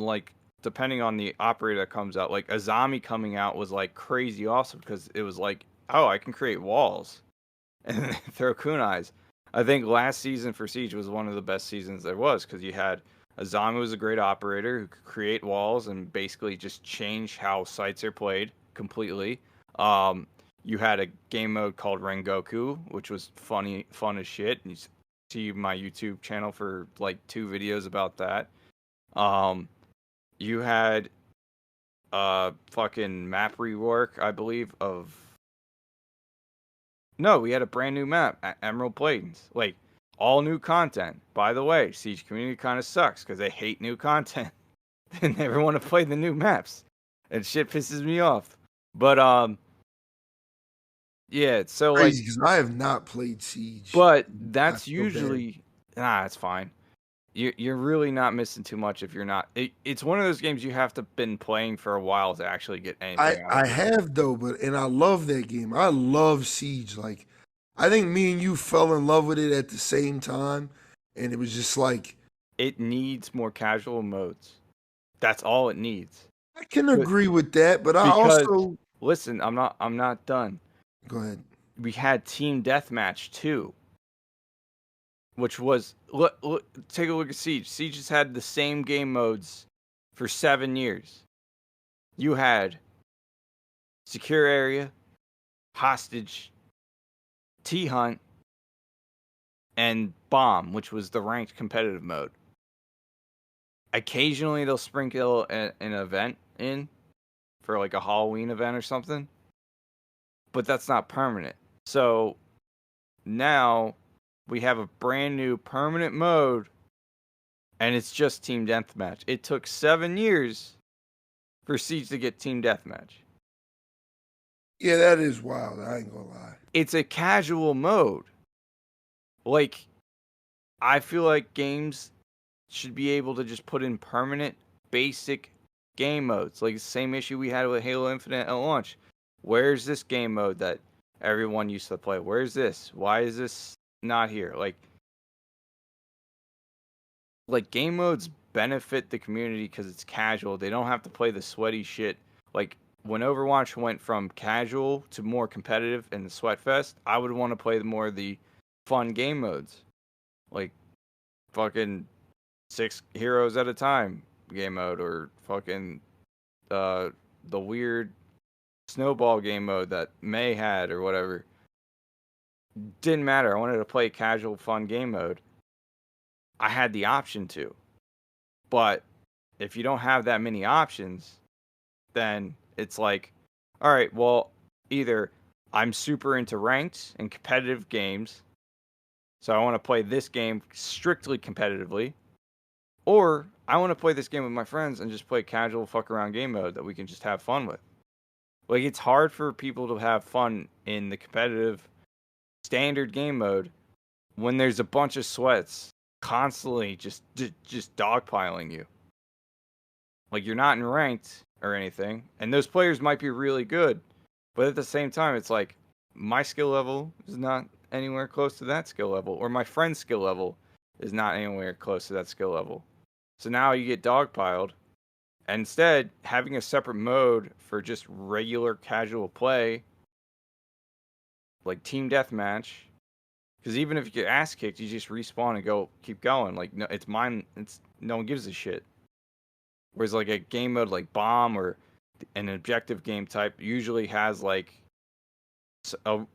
like depending on the operator that comes out, like Azami coming out was like crazy awesome because it was like, oh, I can create walls and throw kunais. I think last season for Siege was one of the best seasons there was because you had Azami was a great operator who could create walls and basically just change how sites are played completely. Um, you had a game mode called Rengoku, which was fun as shit. And you see my YouTube channel for like 2 videos about that. Um, you had fucking map rework, I believe, of no, we had a brand new map, Emerald Plains. Like, all new content. By the way, Siege community kind of sucks because they hate new content. They never want to play the new maps. And shit pisses me off. But, yeah, so, like, Crazy because I have not played Siege. but I that's feel bad. usually, it's fine. You're really not missing too much if you're not. It's one of those games you have to been playing for a while to actually get I anything out I of it. have though, and I love that game. I love Siege. Like, I think me and you fell in love with it at the same time, and it was just like It needs more casual modes. That's all it needs. I can But agree with that, but I because also listen, I'm not done. go ahead. We had Team Deathmatch too, which was take a look at Siege. Siege has had the same game modes for 7 years. You had secure area, hostage, T hunt, and bomb, which was the ranked competitive mode. Occasionally they'll sprinkle an event in for like a Halloween event or something, but that's not permanent. So now we have a brand new permanent mode, and it's just Team Deathmatch. It took 7 years for Siege to get Team Deathmatch. Yeah, that is wild. I ain't gonna lie. It's a casual mode. Like, I feel like games should be able to just put in permanent, basic game modes. Like the same issue we had with Halo Infinite at launch. Where's this game mode that everyone used to play? Where's this? Why is this not here? Like game modes benefit the community because it's casual. They don't have to play the sweaty shit. Like when Overwatch went from casual to more competitive in the Sweatfest, I would want to play more of the fun game modes, like fucking 6 heroes at a time game mode, or fucking the weird snowball game mode that May had or whatever. Didn't matter. I wanted to play casual fun game mode. I had the option to. But if you don't have that many options, then it's like, all right, well, either I'm super into ranked and competitive games, so I want to play this game strictly competitively, or I want to play this game with my friends and just play casual fuck around game mode that we can just have fun with. Like, it's hard for people to have fun in the competitive standard game mode when there's a bunch of sweats constantly just dogpiling you. Like, you're not in ranked or anything, and those players might be really good, but at the same time, it's like my skill level is not anywhere close to that skill level, or my friend's skill level is not anywhere close to that skill level. So now you get dogpiled. And instead, having a separate mode for just regular casual play, like team deathmatch, because even if you get ass kicked, you just respawn and go keep going. Like, no, it's mine. It's no one gives a shit. Whereas like a game mode like bomb or an objective game type usually has like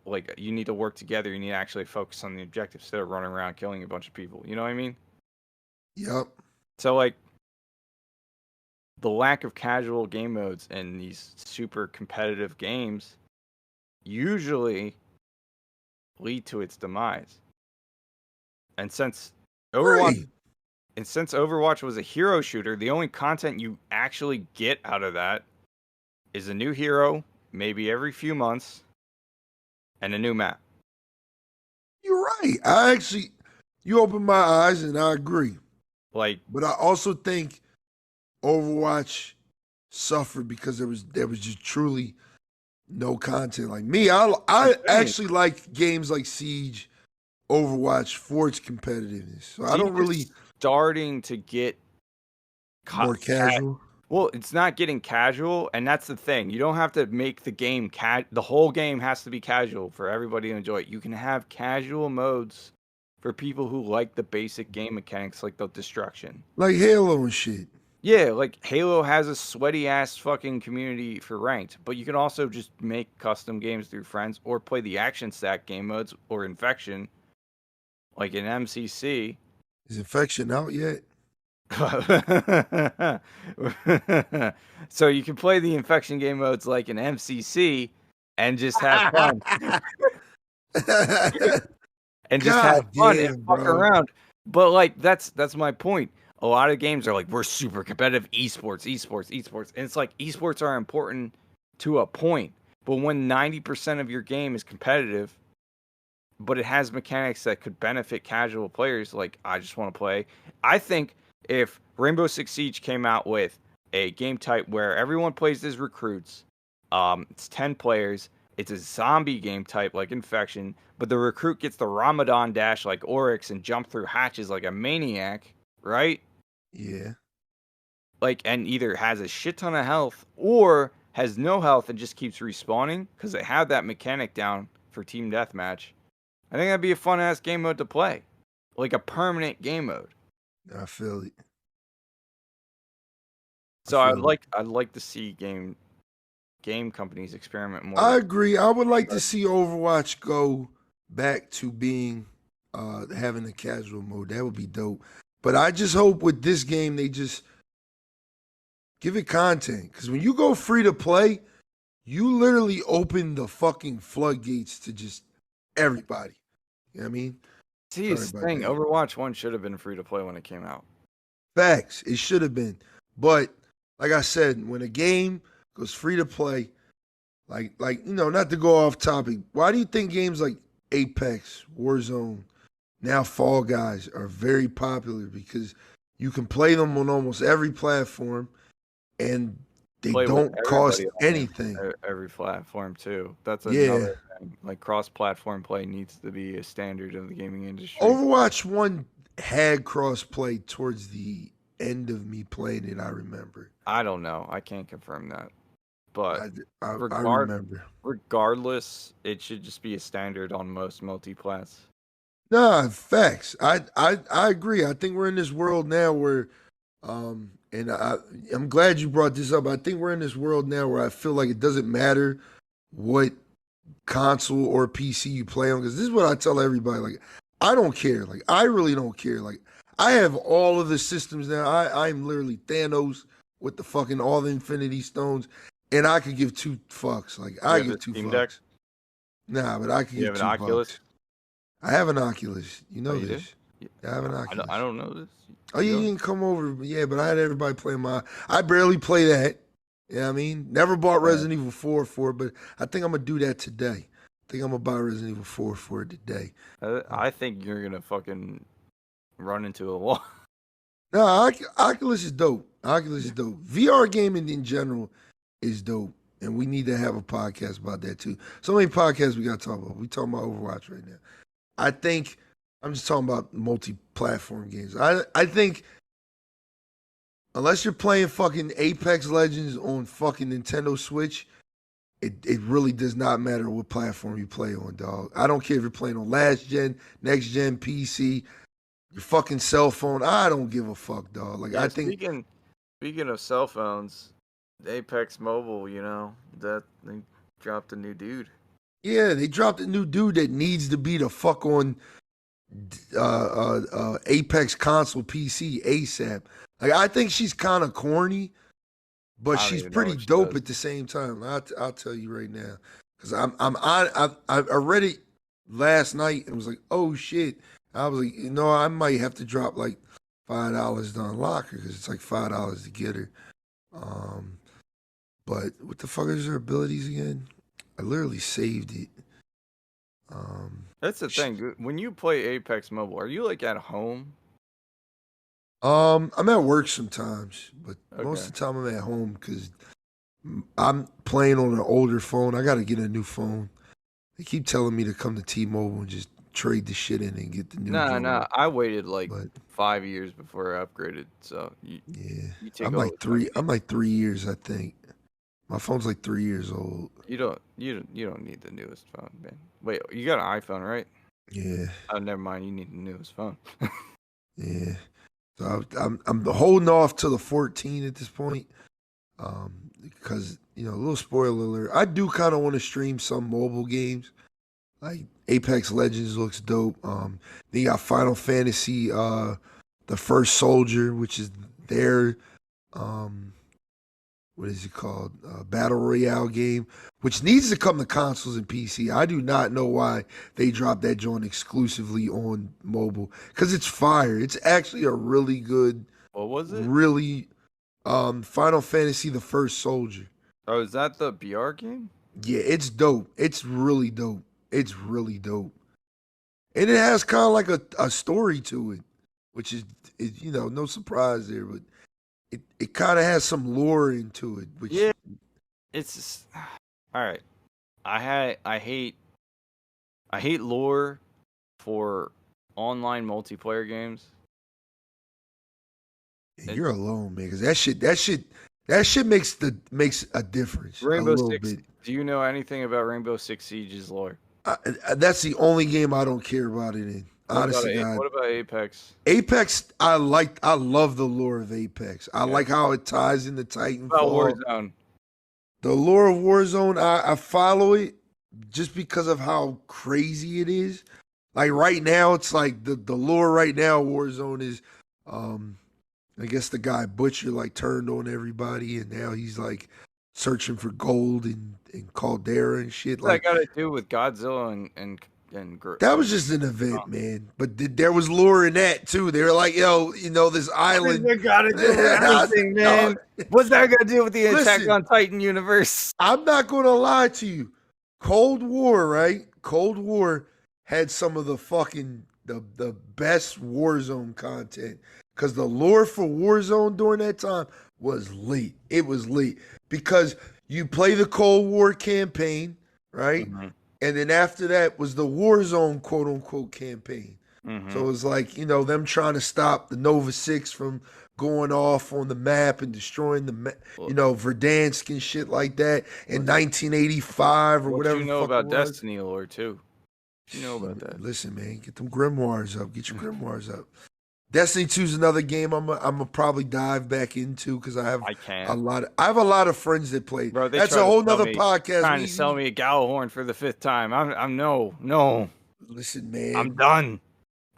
like you need to work together. You need to actually focus on the objective instead of running around killing a bunch of people. You know what I mean? Yep. So like the lack of casual game modes in these super competitive games usually lead to its demise. And since Right. Overwatch was a hero shooter, the only content you actually get out of that is a new hero, maybe every few months, and a new map. You're right. You opened my eyes and I agree. Like, But I also think Overwatch suffered because there was just truly no content. Like me, I actually like games like Siege, Overwatch for its competitiveness. So I don't really starting to get more casual. Well, it's not getting casual, and that's the thing. You don't have to make the game the whole game has to be casual for everybody to enjoy it. You can have casual modes for people who like the basic game mechanics, like the destruction. Like Halo and shit. Yeah, like Halo has a sweaty ass fucking community for ranked, but you can also just make custom games through friends or play the action stack game modes or Infection, like in MCC. Is Infection out yet? So you can play the Infection game modes like an MCC and just have fun. And just have fun and fuck around. But like that's my point. A lot of games are like, we're super competitive, esports. And it's like esports are important to a point. But when 90% of your game is competitive, but it has mechanics that could benefit casual players, like I just want to play. I think if Rainbow Six Siege came out with a game type where everyone plays as recruits, it's 10 players, it's a zombie game type like Infection, but the recruit gets the Ramadan dash like Oryx and jump through hatches like a maniac, right? Yeah. Like, and either has a shit ton of health or has no health and just keeps respawning because they have that mechanic down for team deathmatch. I think that'd be a fun ass game mode to play, like a permanent game mode. I feel it. So I'd like to see game companies experiment more. I agree. I would like to see Overwatch go back to being having a casual mode. That would be dope. But I just hope with this game they just give it content. Because when you go free to play, you literally open the fucking floodgates to just everybody. You know what I mean? See, this thing, Overwatch 1 should have been free to play when it came out. Facts. It should have been. But like I said, when a game goes free to play, like not to go off topic, why do you think games like Apex, Warzone, now Fall Guys are very popular? Because you can play them on almost every platform and they don't cost anything. Every platform too. That's another thing. Like cross-platform play needs to be a standard of the gaming industry. Overwatch 1 had cross-play towards the end of me playing it, I remember. I don't know. I can't confirm that. But I remember. Regardless, it should just be a standard on most multi-plats. Nah, facts. I agree. I think we're in this world now where and I'm glad you brought this up. I think we're in this world now where I feel like it doesn't matter what console or PC you play on, because this is what I tell everybody. Like, I don't care. Like, I really don't care. Like, I have all of the systems now. I'm literally Thanos with the fucking all the Infinity Stones, and I could give two fucks. Like, I give two fucks. Deck? Nah, but I could give two fucks. Oculus? I have an Oculus. You know this. I have an Oculus. I don't know this. Oh, you didn't come over. Yeah, but I had everybody play I barely play that. You know what I mean? Never bought Resident Evil 4 for it, but I think I'm going to do that today. I think I'm going to buy Resident Evil 4 for it today. I think you're going to fucking run into a wall. No, Oculus is dope. Oculus is dope. VR gaming in general is dope. And we need to have a podcast about that too. So many podcasts we got to talk about. We talking about Overwatch right now. I think I'm just talking about multi-platform games. I think unless you're playing fucking Apex Legends on fucking Nintendo Switch, it really does not matter what platform you play on, dog. I don't care if you're playing on last gen, next gen, PC, your fucking cell phone. I don't give a fuck, dog. Like, yeah, I think. Speaking of cell phones, Apex Mobile, that they dropped a new dude. Yeah, they dropped a new dude that needs to be the fuck on Apex console PC ASAP. Like I think she's kind of corny, but I don't she's even know pretty what she dope does. at the same time. I'll tell you right now, because I read it last night and was like, oh shit. I was like, I might have to drop like $5 to unlock her because it's like $5 to get her. But what the fuck is her abilities again? I literally saved it. That's the thing. When you play Apex Mobile, are you like at home? I'm at work sometimes, but most Okay. of the time I'm at home because I'm playing on an older phone. I got to get a new phone. They keep telling me to come to T-Mobile and just trade the shit in and get the new No, joint. no. I waited like But 5 years before I upgraded. So yeah, you take all the time. I'm like 3 years, I think. My phone's like 3 years old. You don't need the newest phone, man. Wait, you got an iPhone, right? Yeah, Oh, never mind. You need the newest phone. yeah. So I'm holding off to the 14 at this point. Because a little spoiler alert, I do kind of want to stream some mobile games. Like Apex Legends looks dope. Then you got Final Fantasy, the First Soldier, which is their what is it called? Battle Royale game, which needs to come to consoles and PC. I do not know why they dropped that joint exclusively on mobile because it's fire. It's actually a really good, What was it? really Final Fantasy the First Soldier. Oh, is that the BR game? Yeah, it's dope. It's really dope. It's really dope. And it has kind of like a story to it, which is no surprise there, but it kind of has some lore into it, which Yeah. It's just, all right. I hate lore for online multiplayer games. you're alone, man, because that shit makes a difference a Rainbow little Six. bit. Do you know anything about Rainbow Six Siege's lore? That's the only game I don't care about it in. Honestly, God. What about Apex? Apex, I love the lore of Apex. I like how it ties into What about Titanfall. Warzone? The lore of Warzone, I follow it just because of how crazy it is. Like right now, it's like the lore right now, Warzone is I guess the guy Butcher like turned on everybody and now he's like searching for gold and Caldera and shit. What's that Like got to do with Godzilla that was just an event, man. But there was lore in that too. They were like, yo, this island. What got to do with anything, man? What's that got to do with the Attack Listen, on Titan universe? I'm not gonna lie to you. Cold War, right? Cold War had some of the fucking the best Warzone content. Cause the lore for Warzone during that time was lit. It was lit. Because you play the Cold War campaign, right? Mm-hmm. And then after that was the Warzone quote unquote campaign. Mm-hmm. So it was like, them trying to stop the Nova 6 from going off on the map and destroying Verdansk and shit like that in 1985 or whatever. You know fuck about it was. Destiny lore too. You know about that. Listen, man, get them grimoires up. Get your grimoires up. Destiny 2 is another game I'm gonna probably dive back into because I have a lot of friends that play. Bro, that's a whole nother podcast. Trying to sell me a Gallahorn for the 5th time. I'm no. Listen, man, I'm done.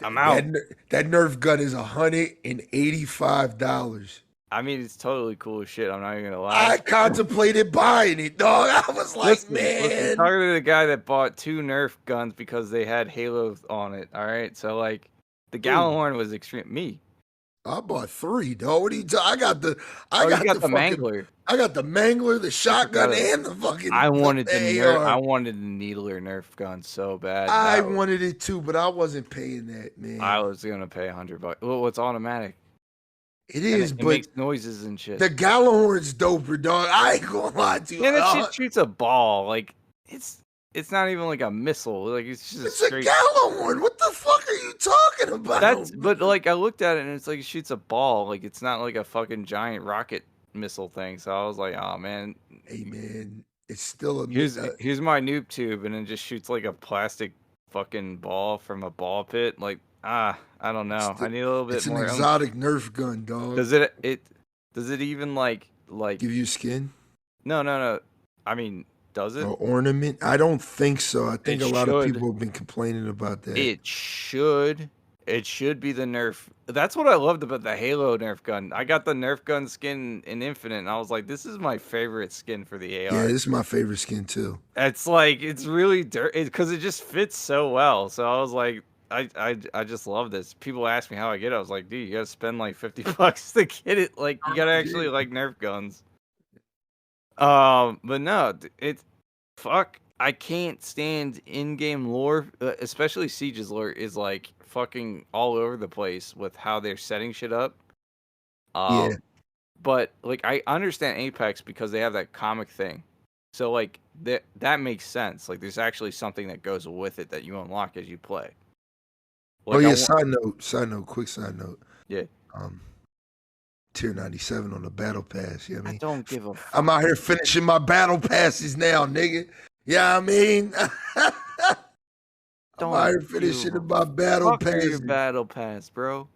I'm out. That Nerf gun is $185. I mean, it's totally cool as shit. I'm not even gonna lie. I contemplated buying it, dog. I was like, man. Talking to the guy that bought 2 Nerf guns because they had Halo on it. All right, so like. The Gallahorn was extreme. Me. I bought 3, dog. What are you talking? I got the Mangler. I got the Mangler, the shotgun, and the fucking. I wanted the AR. I wanted the Needler Nerf gun so bad. I wanted it too, but I wasn't paying that, man. I was gonna pay $100. Well, it's automatic. It is, it but makes noises and shit. The Gallahorn's doper, dog. I ain't gonna lie to you. Man, that shit shoots a ball. Like it's not even like a missile. Like it's just a Gallahorn. What the fuck are you talking about? But like I looked at it and it's like it shoots a ball. Like it's not like a fucking giant rocket missile thing. So I was like, oh man. Hey man, it's still a here's my noob tube and it just shoots like a plastic fucking ball from a ball pit. Like I don't know. I need a little bit more. It's an exotic Nerf gun, dog. Does it even like give you skin? No. I mean, Does it? Or ornament? I don't think so. I think It a lot of should. people have been complaining about that. It should. It should be the Nerf. That's what I loved about the Halo Nerf gun. I got the Nerf gun skin in Infinite, and I was like, this is my favorite skin for the Yeah, AR. this is my favorite skin too. It's like, it's really dirty because it just fits so well. So I was like, I just love this. People ask me how I get it. I was like, dude, you gotta spend like $50 to get it. Like, you gotta actually like Nerf guns. But no, fuck. I can't stand in-game lore, especially Siege's lore is like fucking all over the place with how they're setting shit up. Yeah. But like I understand Apex because they have that comic thing. So like that makes sense. Like there's actually something that goes with it that you unlock as you play. Like, Oh yeah, side note, quick side note. Yeah. Tier 97 on the battle pass, you know what I mean? don't give a fuck. I'm out here finishing my battle passes now, nigga. Yeah, I mean, I'm out here finishing my battle passes. Your battle pass, bro.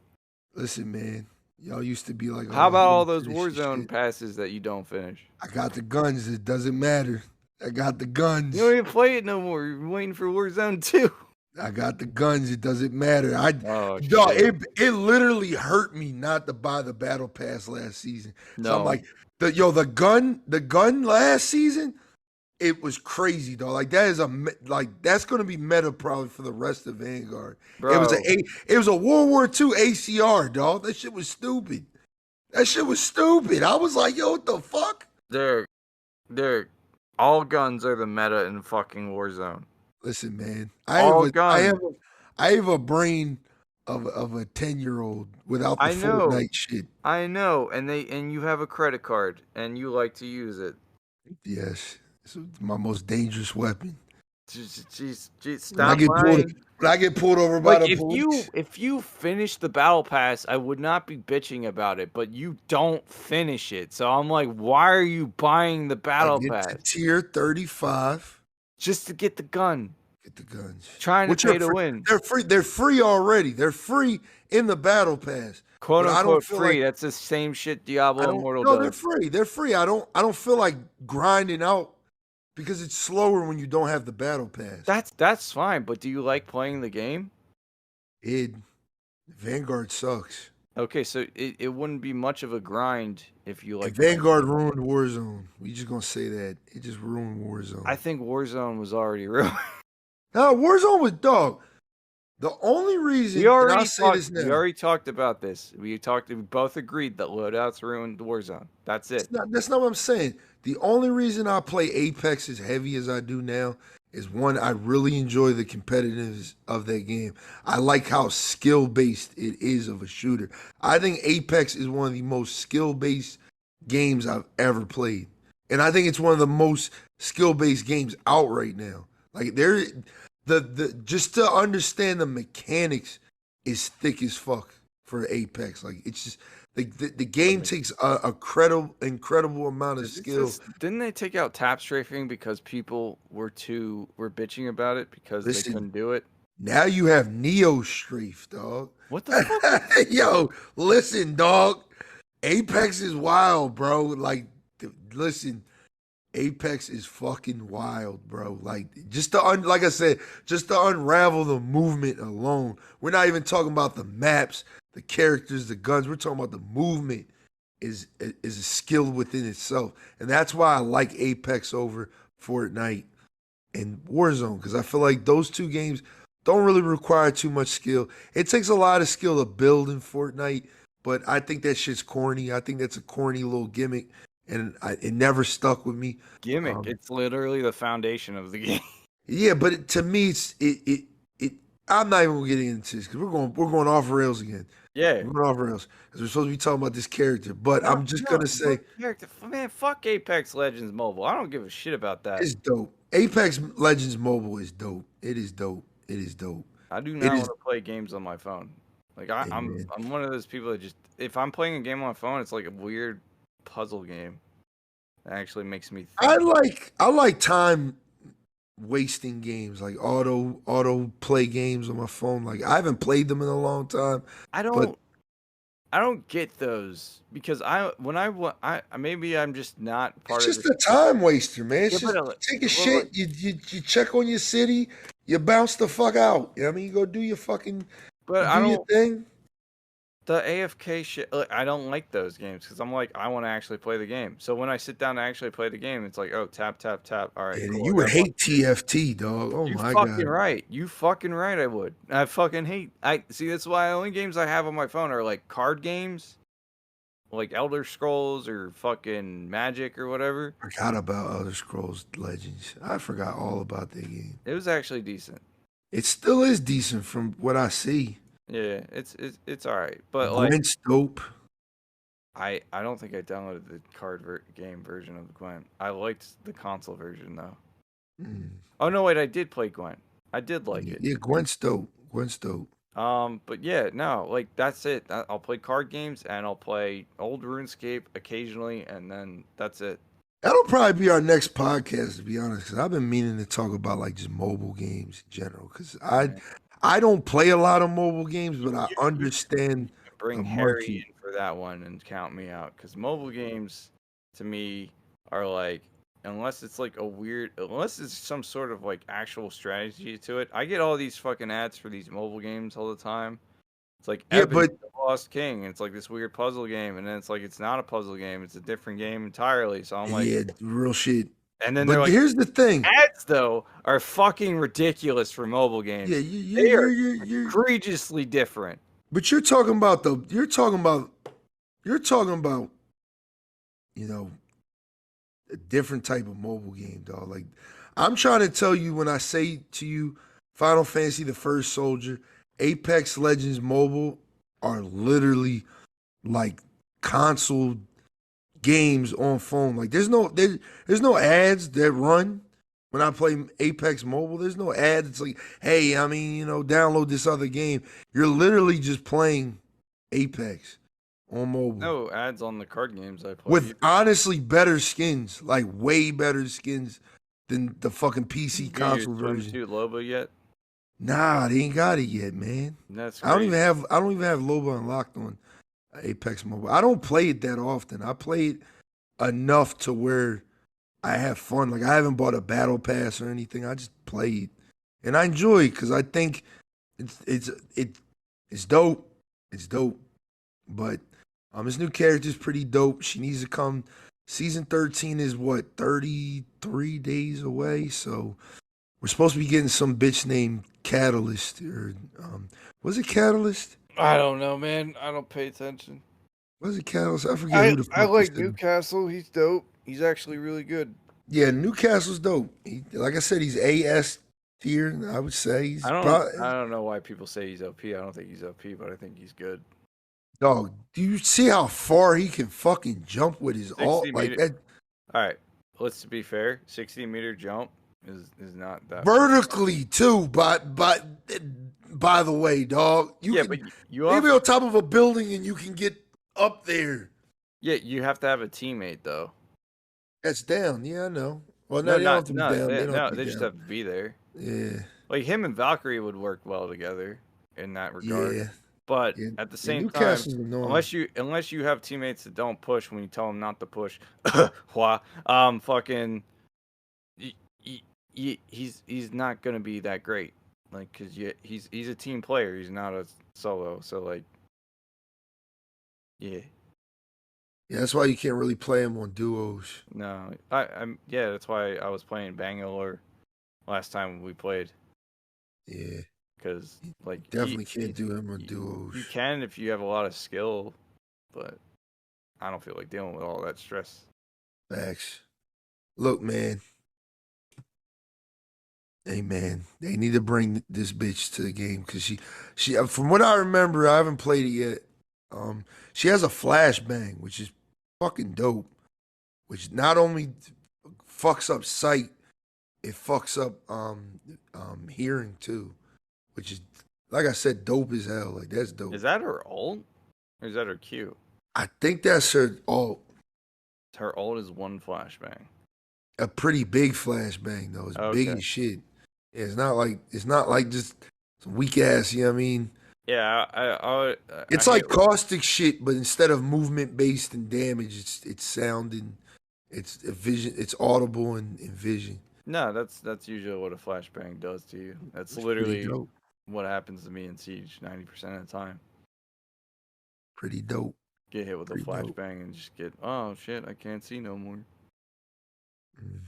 Listen, man, y'all used to be like, how about all those Warzone passes that you don't finish? I got the guns. It doesn't matter. I got the guns. You don't even play it no more. You're waiting for Warzone 2. I got the guns. It doesn't matter. Dog, it literally hurt me not to buy the battle pass last season. No. So I'm like, the gun last season, it was crazy, dog. Like that's gonna be meta probably for the rest of Vanguard. Bro. It was a World War II ACR, dog. That shit was stupid. I was like, yo, what the fuck? They're all guns are the meta in fucking Warzone. Listen, man, I have a brain of a 10-year-old without the Fortnite shit. I know, and you have a credit card and you like to use it. Yes, it's my most dangerous weapon. Jeez, stop when I get pulled over by the police. If you finish the battle pass, I would not be bitching about it, but you don't finish it. So I'm like, why are you buying the battle pass? To tier 35. Just to get the gun. Get the guns. Trying to pay to win. They're free. They're free already. They're free in the battle pass. Quote unquote free. That's the same shit Diablo Immortal does. No, they're free. They're free. I don't feel like grinding out because it's slower when you don't have the battle pass. That's fine, but do you like playing the game? Vanguard sucks. Okay, so it wouldn't be much of a grind if you like. Vanguard ruined Warzone. We just gonna say that it just ruined Warzone. I think Warzone was already ruined. No, Warzone was dog. The only reason we already talked about this. We both agreed that loadouts ruined Warzone. That's it. That's not what I'm saying. The only reason I play Apex as heavy as I do now is one, I really enjoy the competitiveness of that game. I like how skill-based it is of a shooter. I think Apex is one of the most skill-based games I've ever played. And I think it's one of the most skill-based games out right now. Like just to understand the mechanics is thick as fuck for Apex. Like it's just the game takes a incredible amount of skill. Didn't they take out tap strafing because people were bitching about it because they couldn't do it? Now you have Neo Strafe, dog. What the fuck? Yo, listen, dog. Apex is wild, bro. Like, listen. Apex is fucking wild, bro. Like, like I said, just to unravel the movement alone. We're not even talking about the maps, the characters, the guns. We're talking about the movement is a skill within itself. And that's why I like Apex over Fortnite and Warzone, because I feel like those two games don't really require too much skill. It takes a lot of skill to build in Fortnite, but I think that shit's corny. I think that's a corny little gimmick. And it never stuck with me. Gimmick. It's literally the foundation of the game. Yeah, but to me, I'm not even getting into this because we're going off rails again. Yeah, we're going off rails because we're supposed to be talking about this character. But I'm just gonna say, man, fuck Apex Legends Mobile. I don't give a shit about that. It's dope. Apex Legends Mobile is dope. It is dope. It is dope. I do not want to play games on my phone. Like I'm one of those people that just, if I'm playing a game on my phone, it's like a weird puzzle game that actually makes me think. I like time wasting games, like auto play games on my phone. Like I haven't played them in a long time. I don't I don't get those because maybe I'm just not It's part of just this. a time waster, man. It's Yeah, just you take a shit, like, you check on your city, you bounce the fuck out. You know what I mean? You go do your fucking, but you I do your don't. thing. The AFK shit, like, I don't like those games because I'm like, I want to actually play the game. So when I sit down to actually play the game, it's like, oh, tap, tap, tap. All right, And cool. you I would got a bunch hate of shit. TFT, dog. Oh You my fucking god. right. You fucking right. I would. I fucking hate. I see. That's why the only games I have on my phone are like card games, like Elder Scrolls or fucking Magic or whatever. Forgot about Elder Scrolls Legends. I forgot all about that game. It was actually decent. It still is decent from what I see. Yeah, it's all right. But like, Gwent's dope. I don't think I downloaded the game version of Gwent. I liked the console version though. Mm. Oh no, wait, I did play Gwent. I did like it. Yeah, Gwent's dope. Gwent's dope. But yeah, no, like that's it. I'll play card games and I'll play old RuneScape occasionally, and then that's it. That'll probably be our next podcast, to be honest, because I've been meaning to talk about like just mobile games in general. Because Yeah. I don't play a lot of mobile games, but I You understand bring the Harry market. in for that one and count me out, because mobile games to me are like, unless it's like unless it's some sort of like actual strategy to it. I get all these fucking ads for these mobile games all the time. It's like Yeah, Evan but the Lost King. And it's like this weird puzzle game, and then it's like it's not a puzzle game. It's a different game entirely. So I'm like, yeah, real shit. and then they're But like, here's the thing. ads though are fucking ridiculous for mobile Yeah, games. They are you're egregiously different. but you're talking about you know a different type of mobile game, dog. Like I'm trying to tell you when I say to you, Final Fantasy: The First Soldier, Apex Legends Mobile are literally like console games on phone. Like there's no ads that run when I play Apex Mobile. There's no ads. It's like, hey, I mean, download this other game. You're literally just playing Apex on mobile No ads on the card games I play. with honestly better skins, like way better skins than the fucking PC You got your console version. swimsuit Loba yet? Nah, they ain't got it yet, man. That's I don't crazy. even have Loba unlocked on Apex Mobile. I don't play it that often. I play it enough to where I have fun. Like I haven't bought a battle pass or anything. I just play it, and I enjoy it because I think it's dope. It's dope, but his new character's pretty dope. She needs to come. Season 13 is what 33 days away, so we're supposed to be getting some bitch named Catalyst or was it Catalyst? I don't know, man. I don't pay attention. Was it Catalyst? I forget who the fuck. I like this is. Newcastle. He's dope. He's actually really good. Yeah, Newcastle's dope. Like I said, he's AS tier. I would say he's I don't know why people say he's OP. I don't think he's OP, but I think he's good. dog. Do you see how far he can fucking jump with his alt 60 like meter- that? All right, let's be fair. 60-meter jump is not that Vertically too. But by the way, dog, you can but you maybe also, on top of a building and you can get up there. you have to have a teammate though. That's down. Yeah, I know. Well, No, they don't have to be down. they, They don't have to they be just down. have to be there. Yeah, Like him and Valkyrie would work well together in that regard. yeah. But Yeah. at the Yeah, same time, Newcastle's annoying. unless you have teammates that don't push when you tell them not to push, fucking, he's not gonna be that great. Like, cause he's a team player. He's not a solo. So like, yeah, Yeah, that's why you can't really play him on duos. no, yeah. That's why I was playing Bangalore last time we played. Yeah, Because like definitely can't do him on duos. You can if you have a lot of skill, but I don't feel like dealing with all that stress. Facts. Look, man. Hey, man. They need to bring this bitch to the game because she. From what I remember, I haven't played it yet. She has a flashbang, which is fucking dope. Which not only fucks up sight, it fucks up hearing too. Which is, like I said, dope as hell. Like that's dope. Is that her ult? Or is that her Q? I think that's her. Oh, Her ult is one flashbang. a pretty big flashbang though. It's big Okay. as shit. Yeah, it's not like just some weak ass. You know what I mean? Yeah, It's hate like caustic shit, but instead of movement based and damage, it's sounding, it's a vision, it's audible and vision. No, that's usually what a flashbang does to you. That's It's pretty literally dope. what happens to me in Siege 90% of the time. Pretty dope. Get hit with a Pretty dope. flashbang and just get, oh shit, I can't see no more. Mm.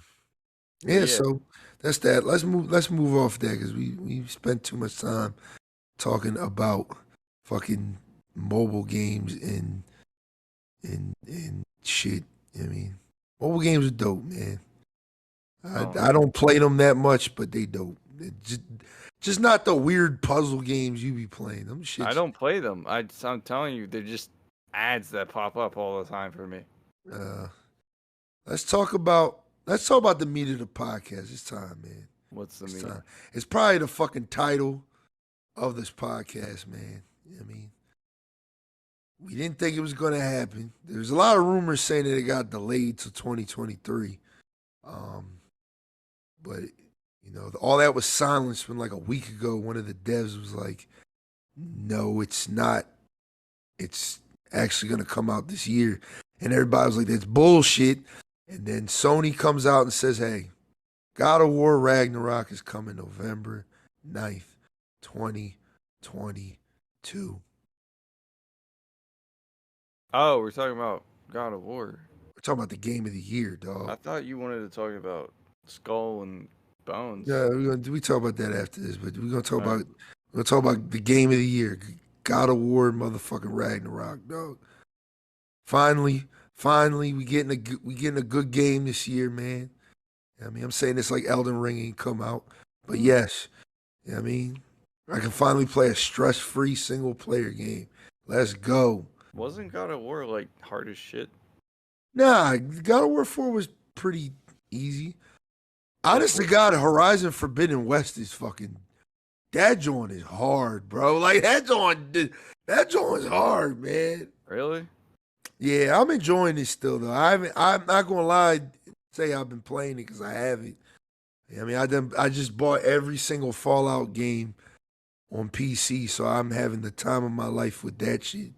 But Yeah, yeah, so that's that. Let's move off that because we spent too much time talking about fucking mobile games and shit. I mean, mobile games are dope, man. I don't play them that much, but they dope. Just not the weird puzzle games you be playing. Them shit. I don't play them. I'm telling you, they're just ads that pop up all the time for me. Uh, let's talk about the meat of the podcast. It's time, man. What's the It's mean? time. It's probably the fucking title of this podcast, man. I mean, we didn't think it was going to happen. There's a lot of rumors saying that it got delayed to 2023. But all that was silenced when like a week ago, one of the devs was like, "No, it's not. It's actually going to come out this year." And everybody was like, "That's bullshit." And then Sony comes out and says, "Hey, God of War Ragnarok is coming November 9th, 2022." Oh, we're talking about God of War. We're talking about the game of the year, dog. I thought you wanted to talk about Skull and Bones. Yeah, we talk about that after this, but we're gonna talk All right. about the game of the year, God of War, motherfucking Ragnarok, dog. Finally, we getting a good game this year, man. I mean, I'm saying this like Elden Ring ain't come out, but yes, I mean, I can finally play a stress-free single-player game. Let's go. Wasn't God of War like hard as shit? Nah, God of War 4 was pretty easy. Honest to God, Horizon Forbidden West is fucking. That joint is hard, bro. Like that joint is hard, man. Really? Yeah, I'm enjoying it still though. I'm not gonna lie, say I've been playing it because I haven't. I mean, I just bought every single Fallout game on PC, so I'm having the time of my life with that shit.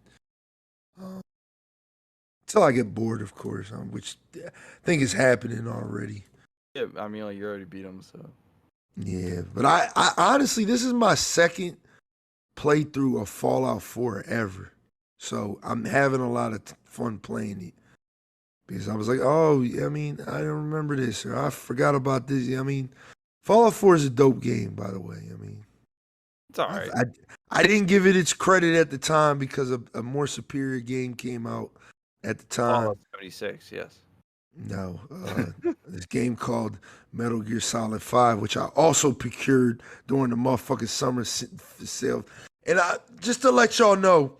Until I get bored, of course, which I think is happening already. Yeah, I mean, like you already beat them, so. Yeah, but I honestly, this is my second playthrough of Fallout 4 ever. So I'm having a lot of fun playing it. Because I was like, oh, I mean, I don't remember this, or I forgot about this. I mean, Fallout 4 is a dope game, by the way. I mean, It's all right. I didn't give it its credit at the time because a more superior game came out at the time. Fallout 76, yes. No, this game called Metal Gear Solid 5, which I also procured during the motherfucking summer sale. And just to let y'all know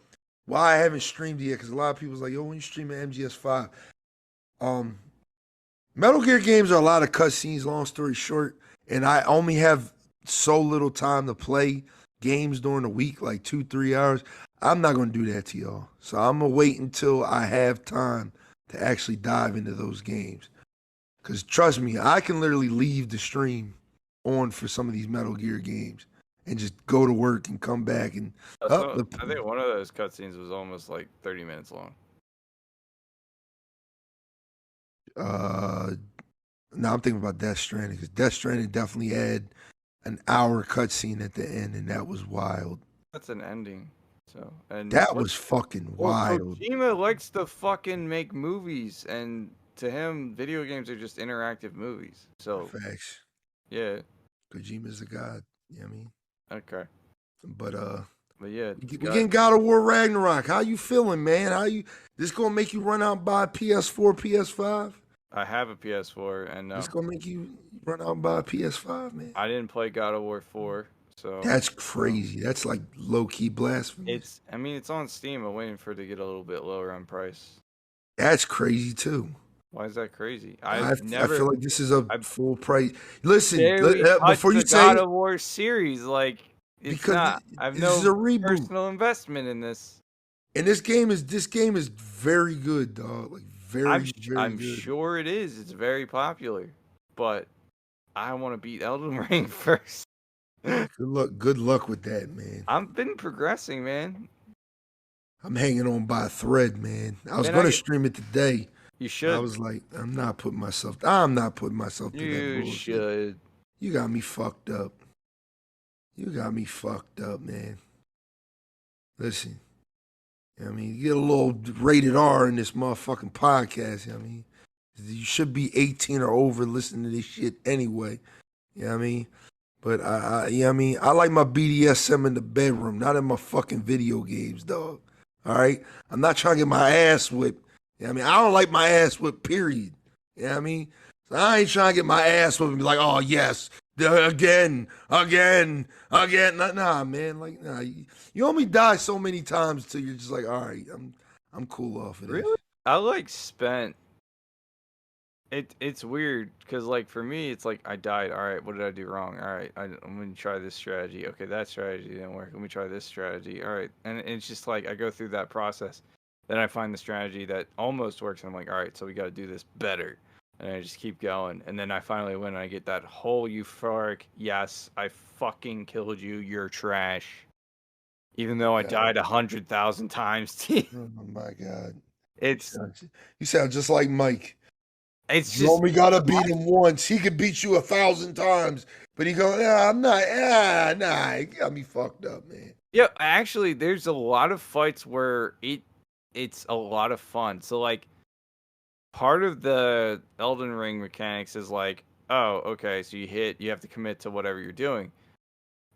why I haven't streamed it yet, because a lot of people's like, yo, when you stream MGS5? Metal Gear games are a lot of cutscenes, long story short, and I only have so little time to play games during the week, like 2-3 hours. I'm not going to do that to y'all. So I'm going to wait until I have time to actually dive into those games. Because trust me, I can literally leave the stream on for some of these Metal Gear games and just go to work and come back and I think one of those cutscenes was almost like 30 minutes long. no, I'm thinking about Death Stranding, because Death Stranding definitely had an hour cutscene at the end, and that was wild. That's an ending. So and That was fucking wild. Kojima likes to fucking make movies, and to him, video games are just interactive movies. So Facts. yeah, Kojima's a god. You know what I mean? okay. But yeah, we getting God of War Ragnarok. How you feeling, man? This gonna make you run out and buy PS4, PS5? I have a PS4, and This gonna make you run out and buy a PS5, man? I didn't play God of War 4, so That's crazy. That's like low-key blasphemy. I mean, it's on Steam. I'm waiting for it to get a little bit lower on price. That's crazy too. Why is that crazy? I feel like this is a full price. Listen, before you say God of War series, like it's because not. I've this is a no reboot. personal investment in this. And this game is very good, dog. Like very good. I'm sure it is. It's very popular, but I want to beat Elden Ring first. Good luck with that, man. I've been progressing, man. I'm hanging on by a thread, man. I was Man, gonna stream it today. you I should. was like, I'm not putting myself through that You bullshit. should. You got me fucked up. You got me fucked up, man. Listen, I mean, you get a little rated R in this motherfucking podcast. I mean, you should be 18 or over listening to this shit anyway. You know what I mean? But you know what I mean? I like my BDSM in the bedroom, not in my fucking video games, dog. All right? I'm not trying to get my ass whipped. You know what I mean? I don't like my ass whipped, period. You know what I mean? So I ain't trying to get my ass whipped and be like, oh, yes, again. Nah, man. Like, nah. You only die so many times till you're just like, all right, I'm cool off of this. Really? I like spent. It's weird because like for me it's like I died. All right, what did I do wrong? All right, I'm gonna try this strategy. Okay, that strategy didn't work. Let me try this strategy. All right, and it's just like I go through that process. Then I find the strategy that almost works, and I'm like, all right, so we got to do this better. And I just keep going, and then I finally win, and I get that whole euphoric, yes, I fucking killed you. You're trash. Even though I Yeah. died 100,000 times. Oh, my God. it's You sound just like Mike. it's You just only gotta beat him once. He could beat you 1,000 times, but he go, yeah, I'm not. Nah, he got me fucked up, man. yeah. Actually, there's a lot of fights where it's a lot of fun. So like part of the Elden Ring mechanics is like, oh, okay, so you have to commit to whatever you're doing.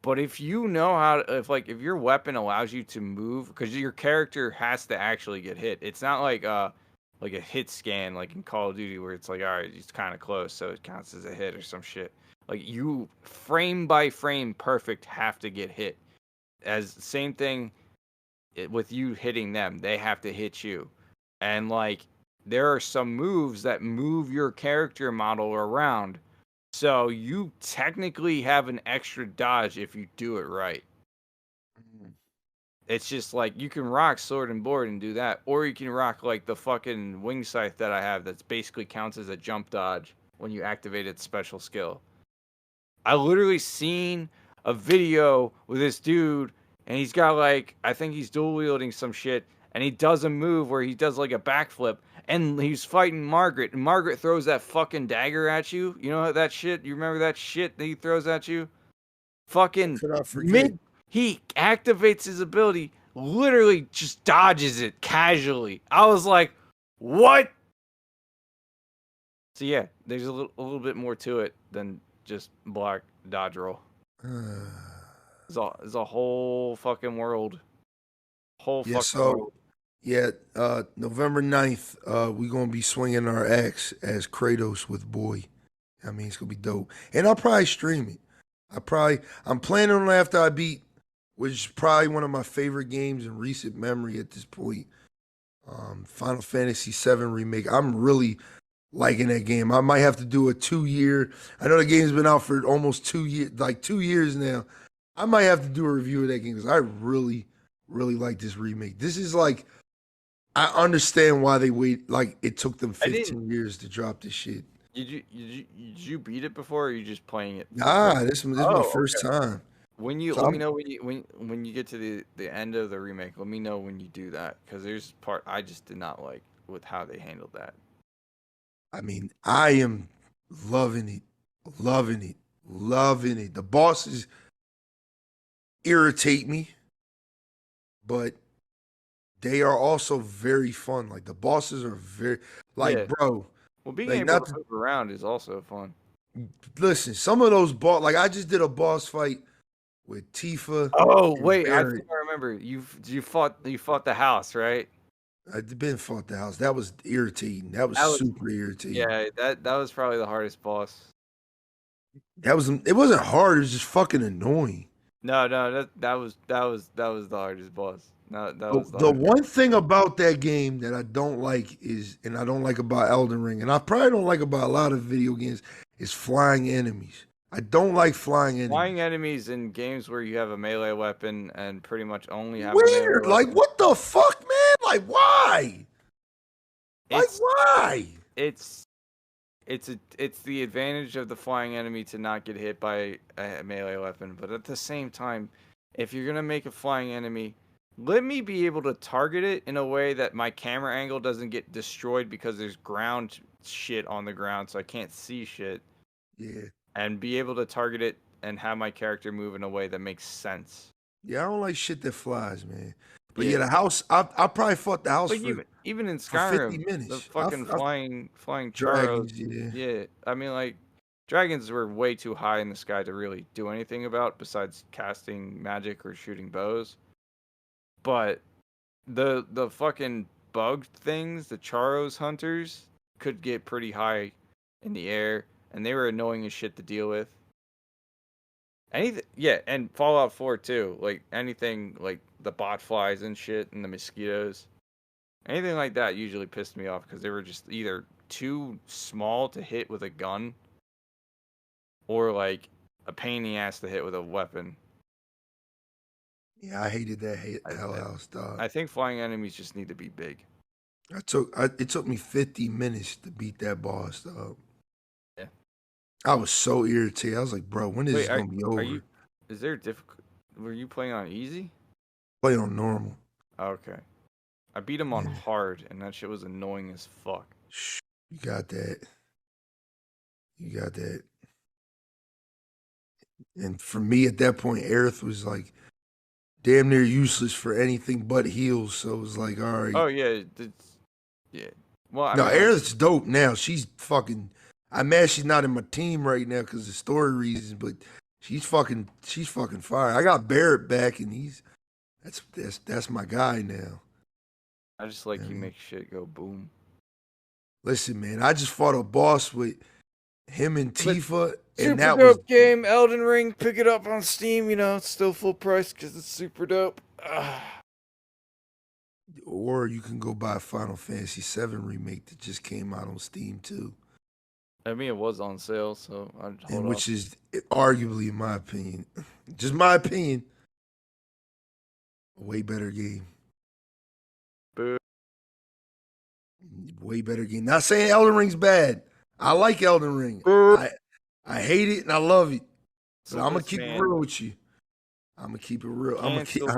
But if you know how to, if your weapon allows you to move, because your character has to actually get hit. It's not like a hit scan like in Call of Duty where it's like, all right, it's kind of close, so it counts as a hit or some shit. Like you frame by frame perfect have to get hit. As same thing with you hitting them, they have to hit you. And like there are some moves that move your character model around. So you technically have an extra dodge if you do it right. It's just like you can rock sword and board and do that, or you can rock like the fucking wing scythe that I have that's basically counts as a jump dodge when you activate its special skill. I literally seen a video with this dude and he's got like I think he's dual wielding some shit and he does a move where he does like a backflip and he's fighting Margaret and Margaret throws that fucking dagger at you. You know that shit? You remember that shit that he throws at you? Fucking Could I forget? mid he activates his ability, literally just dodges it casually. I was like, "What?" So yeah, there's a little bit more to it than just block dodge roll. It's a whole fucking world. Whole Yeah, fucking world. November 9th, we gonna be swinging our axe as Kratos with Boy. I mean, it's gonna be dope, and I'll probably stream it. I'm planning on it after I beat, which is probably one of my favorite games in recent memory at this point. Final Fantasy VII Remake. I'm really liking that game. I might have to do a 2 year. I know the game's been out for almost 2 years, like 2 years now. I might have to do a review of that game because I really, really like this remake. This is like, I understand why they wait. Like it took them I didn't. 15 years to drop this shit. Did you beat it before, or are you just playing it? Nah, this is my Oh, first time. When you So let me I'm, know when you get to the end of the remake, let me know when you do that because there's part I just did not like with how they handled that. I mean, I am loving it, loving it, loving it. The bosses irritate me, but they are also very fun. Like the bosses are very, like, Yeah. bro, Well, being like able not to to move around is also fun. listen. Some of those like I just did a boss fight with Tifa Oh and wait, I think Barrett. I remember. You fought the house, right? I'd been fought the house. That was irritating. That was That was super irritating. yeah. That was probably the hardest boss. It wasn't hard. It was just fucking annoying. No, that was the hardest boss. No, that The, was the the hardest. one thing about that game that I don't like is, and I don't like about Elden Ring, and I probably don't like about a lot of video games, is flying enemies. I don't like flying enemies. Flying enemies in games where you have a melee weapon and pretty much only have a melee Weird. Like, weapon. what the fuck, man? Like, why? Like, It's why? it's it's the advantage of the flying enemy to not get hit by a melee weapon, but at the same time, if you're gonna make a flying enemy let me be able to target it in a way that my camera angle doesn't get destroyed because there's ground shit on the ground, so I can't see shit. Yeah. And be able to target it and have my character move in a way that makes sense. Yeah, I don't like shit that flies, man. But Yeah. yeah, the house, I probably fought the house Like even in for 50 Skyrim, the minutes. fucking flying charos. Dragons, yeah. Yeah, I mean, like, dragons were way too high in the sky to really do anything about besides casting magic or shooting bows. But the fucking bug things, the charos hunters, could get pretty high in the air, and they were annoying as shit to deal with. Anything, yeah, and Fallout 4 too. Like anything like the bot flies and shit and the mosquitoes. Anything like that usually pissed me off because they were just either too small to hit with a gun or like a pain in the ass to hit with a weapon. Yeah, I hated that Hell I, House, dog. I think flying enemies just need to be big. It took me 50 minutes to beat that boss, dog. Yeah. I was so irritated. I was like, bro, when is this Wait, gonna be over? is there difficult? Were you playing on easy? Play on normal. Okay. I beat him on Yeah. hard, and that shit was annoying as fuck. You got that. You got that. And for me at that point, Aerith was like damn near useless for anything but heals. So it was like, all right. Oh yeah, yeah. Well, I No, mean, Aerith's dope now. She's fucking. I'm mad she's not in my team right now because of story reasons, but she's fucking fire. I got Barrett back, and that's my guy now. I just like you make shit go boom. Listen, man, I just fought a boss with him and Tifa, and Super that dope was game, Elden Ring. Pick it up on Steam. You know, it's still full price because it's super dope. Or you can go buy Final Fantasy VII remake that just came out on Steam too. I mean, it was on sale, so I'd hold And off. which is arguably, in my opinion, just my opinion, a way better game. Boo. Way better game. Not saying Elden Ring's bad. I like Elden Ring. Boo. I hate it and I love it. But So I'm gonna this keep it man real with you. I'm gonna keep it real.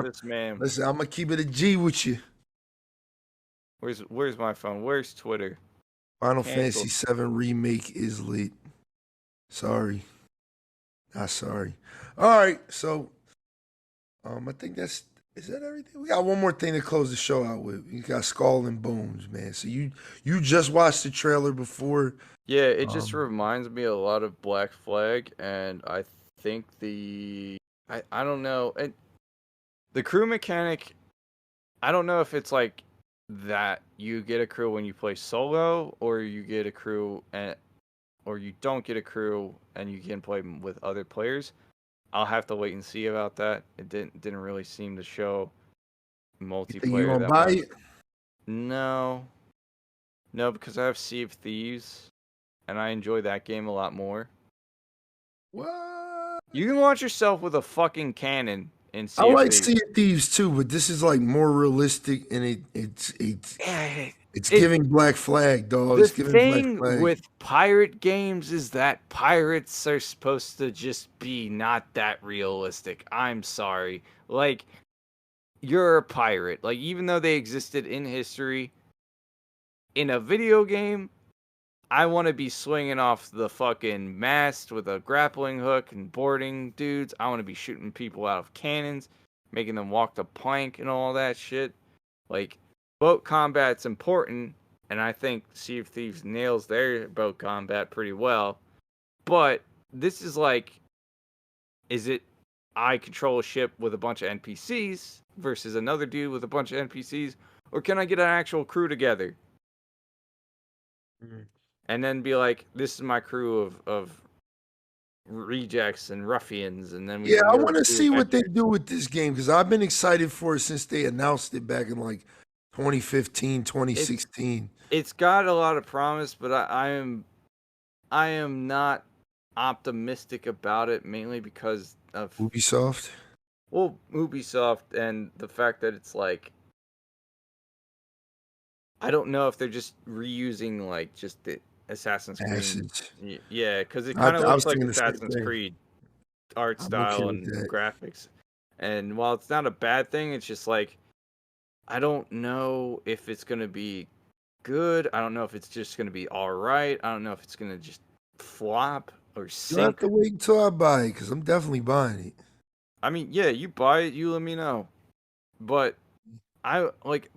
this man. Listen, I'm gonna keep it a G with you. Where's my phone? Where's Twitter? Final Canceled. Fantasy VII remake is lit. Sorry. Not sorry. All right, so I think is that everything? We got one more thing to close the show out with. You got Skull and Bones, man. So you just watched the trailer before. Yeah, it just reminds me a lot of Black Flag, and I think I don't know. The crew mechanic, I don't know if it's like that you get a crew when you play solo, or you get a crew or you don't get a crew and you can play with other players. I'll have to wait and see about that. It didn't really seem to show multiplayer. You think you gonna that buy much. it? No, because I have Sea of Thieves, and I enjoy that game a lot more. What? You can launch yourself with a fucking cannon in Sea I of like Thieves. Sea of Thieves too, but this is like more realistic, and it's giving Black Flag, dog. It's The giving thing Black Flag. with pirate games is that pirates are supposed to just be not that realistic. I'm sorry. Like, you're a pirate. Like, even though they existed in history, in a video game, I want to be swinging off the fucking mast with a grappling hook and boarding dudes. I want to be shooting people out of cannons, making them walk the plank and all that shit. Like, boat combat's important, and I think Sea of Thieves nails their boat combat pretty well. But this is like, is it I control a ship with a bunch of NPCs versus another dude with a bunch of NPCs? Or can I get an actual crew together? And then be like, this is my crew of rejects and ruffians, and then we I want to see what they do with this game because I've been excited for it since they announced it back in like 2015, 2016. It's got a lot of promise, but I am not optimistic about it, mainly because of Ubisoft. Well, Ubisoft and the fact that it's like, I don't know if they're just reusing like just the Assassin's Creed. Yeah, because it kind of looks like Assassin's Creed art style and graphics. And while it's not a bad thing, it's just like I don't know if it's gonna be good. I don't know if it's just gonna be all right. I don't know if it's gonna just flop or You'll have sink. to wait until I buy it because I'm definitely buying it. I mean, yeah, you buy it, you let me know. But I like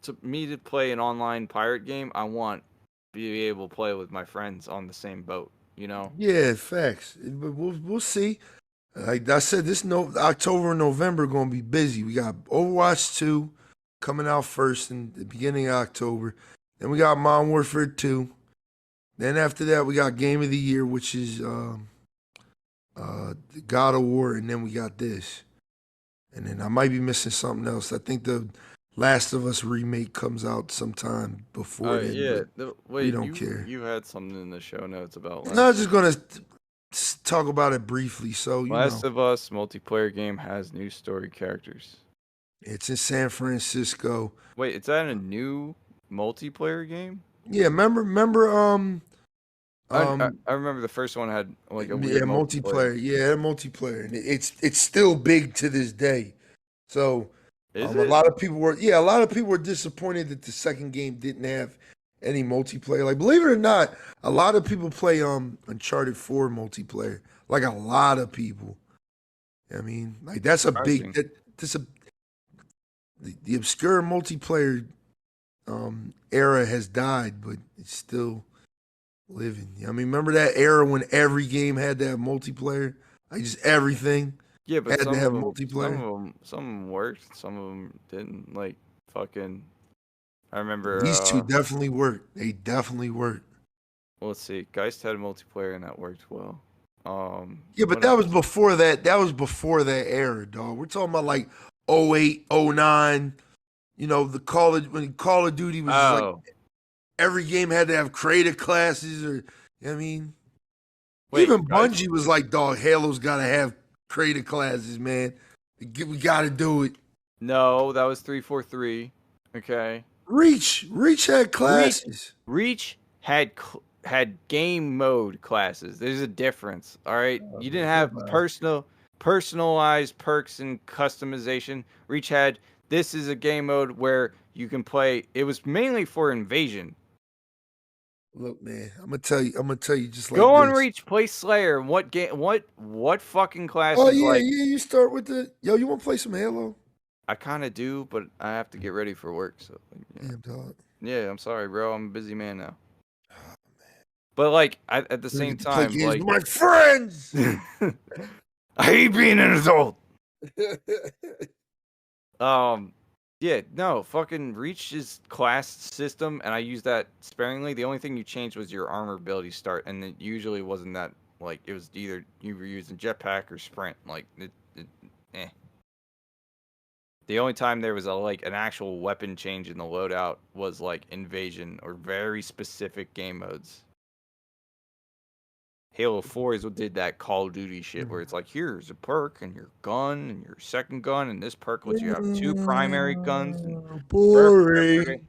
to play an online pirate game. I want to be able to play with my friends on the same boat. You know? Yeah, facts. But we'll see. Like I said, this October and November gonna be busy. We got Overwatch 2 coming out first in the beginning of October. Then we got Modern Warfare 2. Then after that, we got Game of the Year, which is the God of War, and then we got this. And then I might be missing something else. I think the Last of Us remake comes out sometime before then, Yeah. but we Wait, don't you care. you had something in the show notes about No, I'm Last just gonna talk about it briefly. So Last of Us multiplayer game has new story characters. it's in San Francisco. Wait, is that a new multiplayer game? Yeah, remember, I remember the first one had like a yeah, weird multiplayer. multiplayer. Yeah, multiplayer, and it's still big to this day. So, Is a it? lot of people were disappointed that the second game didn't have any multiplayer. Like, believe it or not, a lot of people play Uncharted 4 multiplayer. Like a lot of people. I mean, like that's a big Surprising. that's a the obscure multiplayer era has died, but it's still living. I mean, remember that era when every game had to have multiplayer? Like just everything Yeah, but had to have some multiplayer. of them, some of them worked, some of them didn't. Like fucking, I remember. These two definitely worked. They definitely worked. Let's see, Geist had multiplayer and that worked well. Yeah, but What that was else? before that. That was before that era, dog. We're talking about like '08, '09. You know, when Call of Duty was just like Oh, every game had to have creative classes or I mean, even wait, Geist? Bungie was like, dog, Halo's gotta have creative classes, man. We gotta do it. No, that was 343. Okay. Reach had Reach classes. Reach had game mode classes. There's a difference. All right, you didn't have personalized perks and customization. Reach had this is a game mode where you can play. It was mainly for invasion. Look, man, I'm gonna tell you just like Go on this. Reach, play Slayer. What game? What fucking Oh classes yeah, like? yeah. You start with you wanna play some Halo? I kind of do, but I have to get ready for work. So yeah, Damn dog. yeah. I'm sorry, bro. I'm a busy man now. But like at the I same get to play time, games with like my friends. I hate being an adult. Um, yeah, no, fucking Reach is class system, and I use that sparingly. The only thing you changed was your armor ability start, and it usually wasn't that like it was either you were using jetpack or sprint. Like eh. The only time there was an actual weapon change in the loadout was like invasion or very specific game modes. Halo 4 is what did that Call of Duty shit where it's like, here's a perk and your gun and your second gun, and this perk lets you have two primary guns and Boring.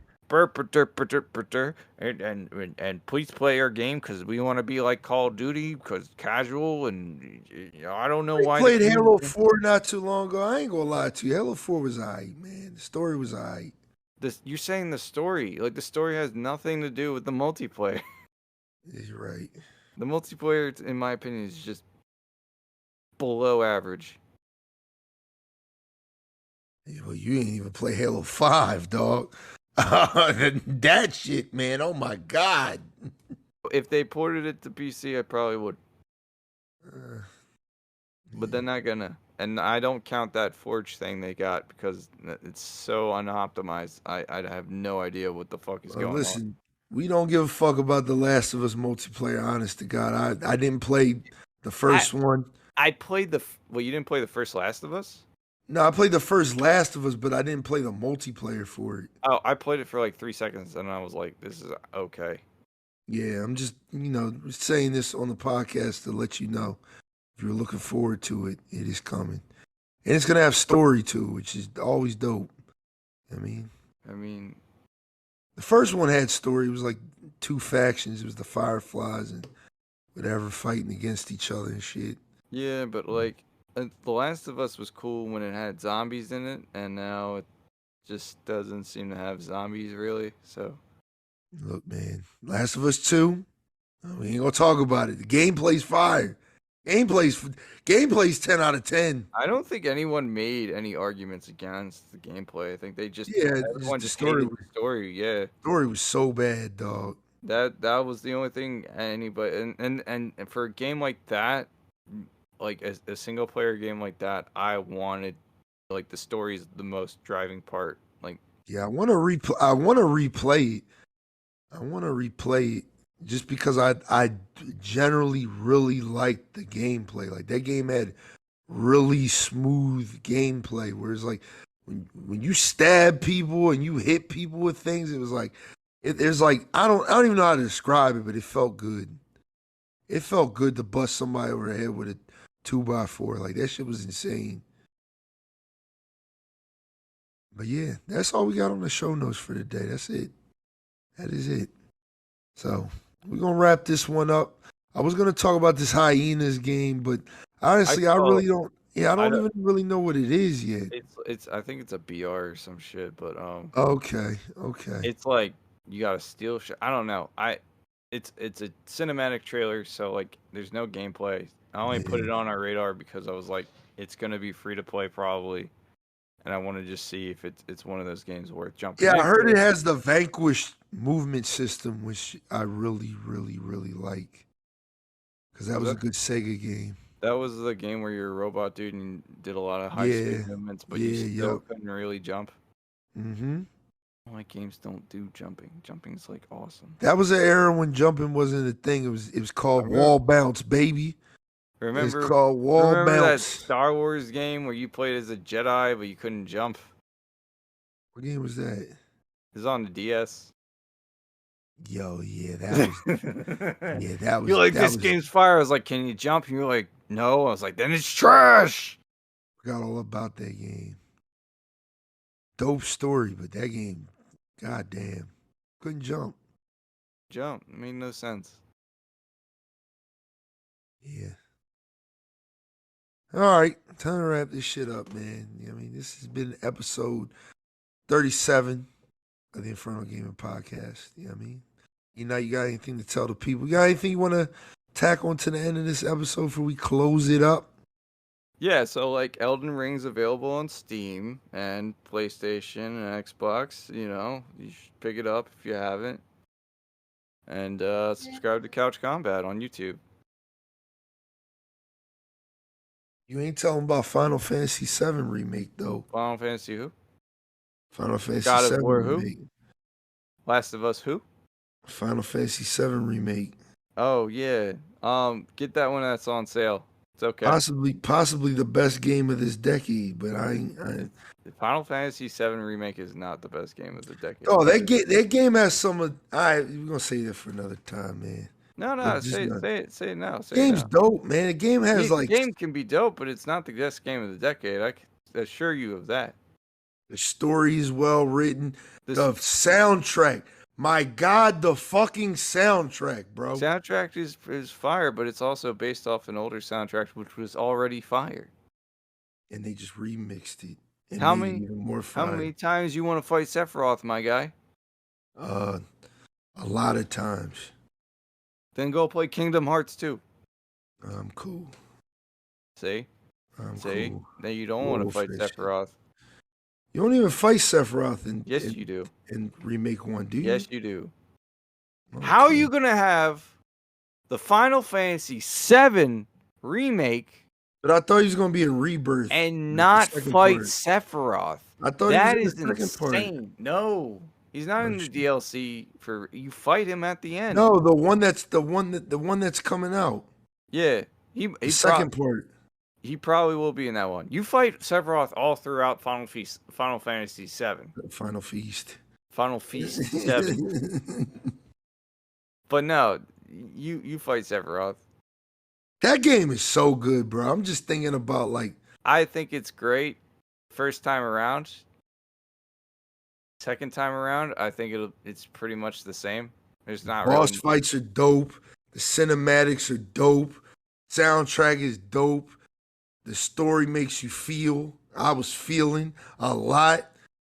and please play our game because we want to be like Call of Duty because casual and I don't know I why the played Halo community. 4 not too long ago. I ain't gonna lie to you. Halo 4 was alright, man. The story was alright. This you're saying the story like the story has nothing to do with the multiplayer. Yeah, you're right. The multiplayer, in my opinion, is just below average. Yeah, well, you ain't even play Halo 5, dog. That shit, man. Oh my god. If they ported it to PC, I probably would. Uh, But they're not gonna. And I don't count that Forge thing they got because it's so unoptimized. I have no idea what the fuck is going on. listen, we don't give a fuck about The Last of Us multiplayer. Honest to God, I didn't play the first one. I played the. Well, you didn't play the first Last of Us? No, I played the first Last of Us, but I didn't play the multiplayer for it. Oh, I played it for like 3 seconds and I was like, this is okay. Yeah, I'm just saying this on the podcast to let you know if you're looking forward to it, it is coming, and it's gonna have story too, which is always dope. I mean, the first one had story. It was like two factions. It was the Fireflies and whatever fighting against each other and shit. Yeah, but like, The Last of Us was cool when it had zombies in it, and now just doesn't seem to have zombies really. So Look, man, Last of Us 2, we ain't gonna talk about it. The gameplay's fire. Gameplay's 10 out of 10. I don't think anyone made any arguments against the gameplay. I think they just Yeah, everyone the just story hated the story. Yeah, story was so bad, dog. that was the only thing anybody and for a game like that, like a single player game like that, I wanted like the story's the most driving part. Like Yeah, I want to replay. I want to replay it. I want to replay it just because I generally really liked the gameplay. Like that game had really smooth gameplay, where it's like when you stab people and you hit people with things, it was like there's like I don't even know how to describe it, but it felt good. It felt good to bust somebody over the head with a 2x4. Like that shit was insane. But yeah, that's all we got on the show notes for today. That's it. That is it. So we're gonna wrap this one up. I was gonna talk about this hyenas game, but honestly, I really don't. Yeah, I don't even really know what it is yet. it's I think it's a BR or some shit, but Okay. it's like you gotta steal shit. I don't know. It's a cinematic trailer, so like there's no gameplay. I only put it on our radar because I was like, it's gonna be free to play probably, and I want to just see if it's one of those games worth jumping. Yeah, I heard it has the Vanquish movement system, which I really like, because that was a good Sega game. That was the game where you're a robot dude and did a lot of high speed movements, but you still couldn't really jump. Mm-hmm. My games don't do jumping. Jumping's like awesome. That was an era when jumping wasn't a thing. It was called wall bounce, baby. Remember, it's called wall bounce. That Star Wars game where you played as a Jedi but you couldn't jump? What game was that? It was on the DS. Yo, yeah, that was. Yeah, that was. You're like, this game's fire. I was like, can you jump? And you're like, no. I was like, then it's trash. Forgot all about that game. Dope story, but that game, goddamn, couldn't jump. Jump. It made no sense. Yeah. All right, time to wrap this shit up, man. I mean, this has been episode 37 of the Infernal Gaming Podcast. You know what I mean? You got anything to tell the people? You got anything you want to tack on to the end of this episode before we close it up? Yeah, so like Elden Ring's available on Steam and PlayStation and Xbox. You know, you should pick it up if you haven't. And subscribe to Couch Combat on YouTube. You ain't telling about Final Fantasy VII Remake, though. Final Fantasy who? Final Fantasy God VII of War Remake. Who? Last of Us who? Final Fantasy VII Remake. Oh, yeah. Get that one that's on sale. It's okay. Possibly the best game of this decade, but The Final Fantasy VII Remake is not the best game of the decade. Oh, that game has some of. We're gonna say that for another time, man. No, say it now. Game's dope, man. The game has the game can be dope, but it's not the best game of the decade. I can assure you of that. The story is well written. The soundtrack. My God, the fucking soundtrack, bro. Soundtrack is fire, but it's also based off an older soundtrack, which was already fire. And they just remixed it. And How made it even more fire. How many times you want to fight Sephiroth, my guy? A lot of times. Then go play Kingdom Hearts 2. I'm cool. See? Cool. Then you don't want to fight Sephiroth. You don't even fight Sephiroth you do. In Remake 1, do you? Yes, you do. Okay. How are you going to have the Final Fantasy VII Remake... But I thought he was going to be in Rebirth. And not fight Sephiroth? I thought that he was is in the second insane. part. No. He's not in the DLC for... You fight him at the end. No, the one that's coming out. Yeah. The second part. He probably will be in that one. You fight Sephiroth all throughout Final Fantasy VII. Final Feast. Final Feast 7. But no, you fight Sephiroth. That game is so good, bro. I'm just thinking about like... I think it's great. First time around. Second time around, I think it's pretty much the same. There's not Boss fights are dope. The cinematics are dope. Soundtrack is dope. The story makes you feel. I was feeling a lot.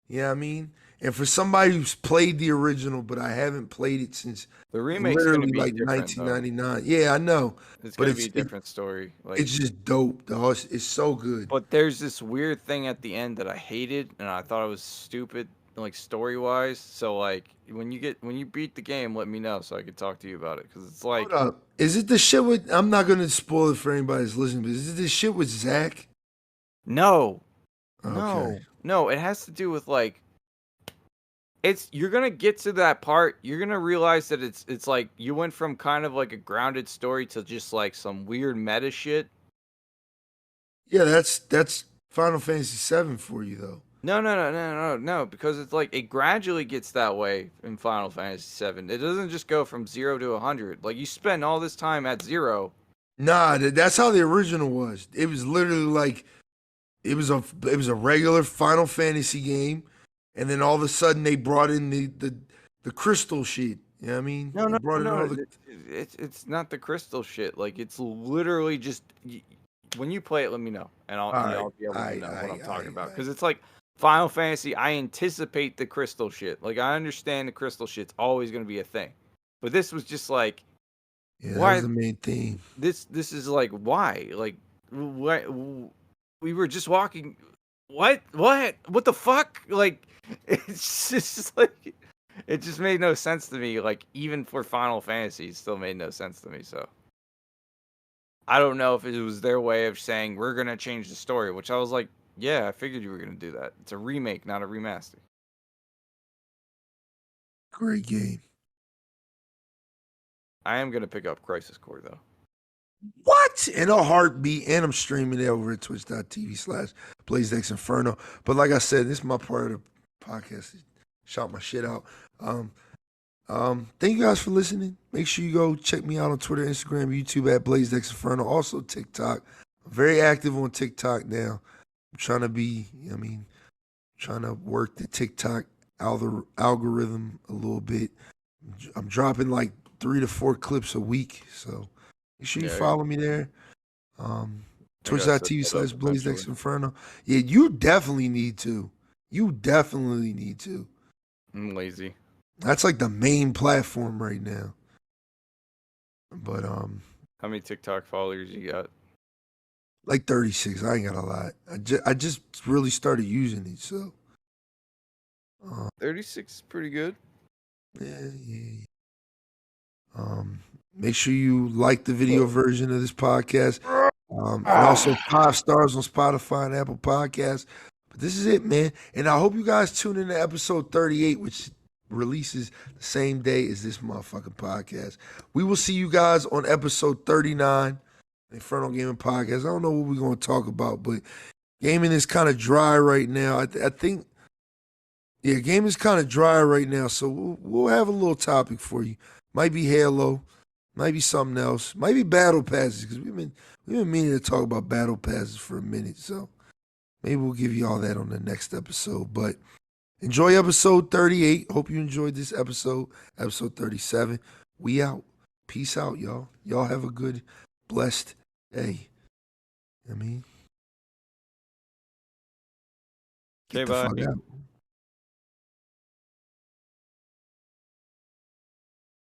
Yeah, I mean, and for somebody who's played the original, but I haven't played it since The remake's gonna literally be like different though. 1999. Yeah, I know, It's but gonna be a different story. it's Like, just dope, dog. It's so good. but there's this weird thing at the end that I hated and I thought it was stupid, like story wise. So like when you beat the game, let me know so I could talk to you about it. Because it's Hold like up, is it the shit with? I'm not gonna spoil it for anybody that's listening, but is it the shit with Zach? no, Okay. no. It has to do with like you're gonna get to that part. You're gonna realize that it's like you went from kind of like a grounded story to just like some weird meta shit. Yeah, that's Final Fantasy VII for you though. No, because it's like it gradually gets that way in Final Fantasy VII. It doesn't just go from 0 to 100. Like you spend all this time at 0. Nah, that's how the original was. It was literally like it was a regular Final Fantasy game, and then all of a sudden they brought in the crystal shit. You know what I mean? No, They no, brought in no. all the It's not the crystal shit. Like it's literally just when you play it, let me know, and all right, I'll be able to know what I'm talking all about. right. Because it's like Final Fantasy. I anticipate the crystal shit. Like I understand the crystal shit's always gonna be a thing, but this was just like Yeah, that was why the main thing. this is like why like what we were just walking. What the fuck? Like it's just like it just made no sense to me. Like even for Final Fantasy, it still made no sense to me. So I don't know if it was their way of saying we're gonna change the story, which I was like, yeah, I figured you were gonna do that. It's a remake, not a remaster. Great game. I am gonna pick up Crisis Core though. What? In a heartbeat, and I'm streaming it over at twitch.tv/BlazeXinferno. But like I said, this is my part of the podcast. Shout my shit out. Thank you guys for listening. Make sure you go check me out on Twitter, Instagram, YouTube at BlazeXinferno. Also TikTok. I'm very active on TikTok now. I'm trying to trying to work the TikTok algorithm a little bit. I'm dropping like 3 to 4 clips a week, so make sure you Yeah, follow me there. I gotta set Twitch.tv that up slash eventually. BlazeXinferno. Yeah, you definitely need to. You definitely need to. I'm lazy. That's like the main platform right now. But How many TikTok followers you got? like 36. I ain't got a lot. I just really started using it, so 36 is pretty good. yeah. Make sure you like the video version of this podcast. And also 5 stars on Spotify and Apple Podcasts. But this is it, man. And I hope you guys tune in to episode 38, which releases the same day as this motherfucking podcast. We will see you guys on episode 39, the Infernal Gaming Podcast. I don't know what we're going to talk about, but gaming is kind of dry right now. I think, yeah, gaming is kind of dry right now, so we'll have a little topic for you. Might be Halo, might be something else, might be battle passes, because we've been meaning to talk about battle passes for a minute, so maybe we'll give you all that on the next episode. But enjoy episode 38. Hope you enjoyed this episode 37. We out. Peace out, y'all. Y'all have a good, blessed day. Get Okay, the fuck bye. out.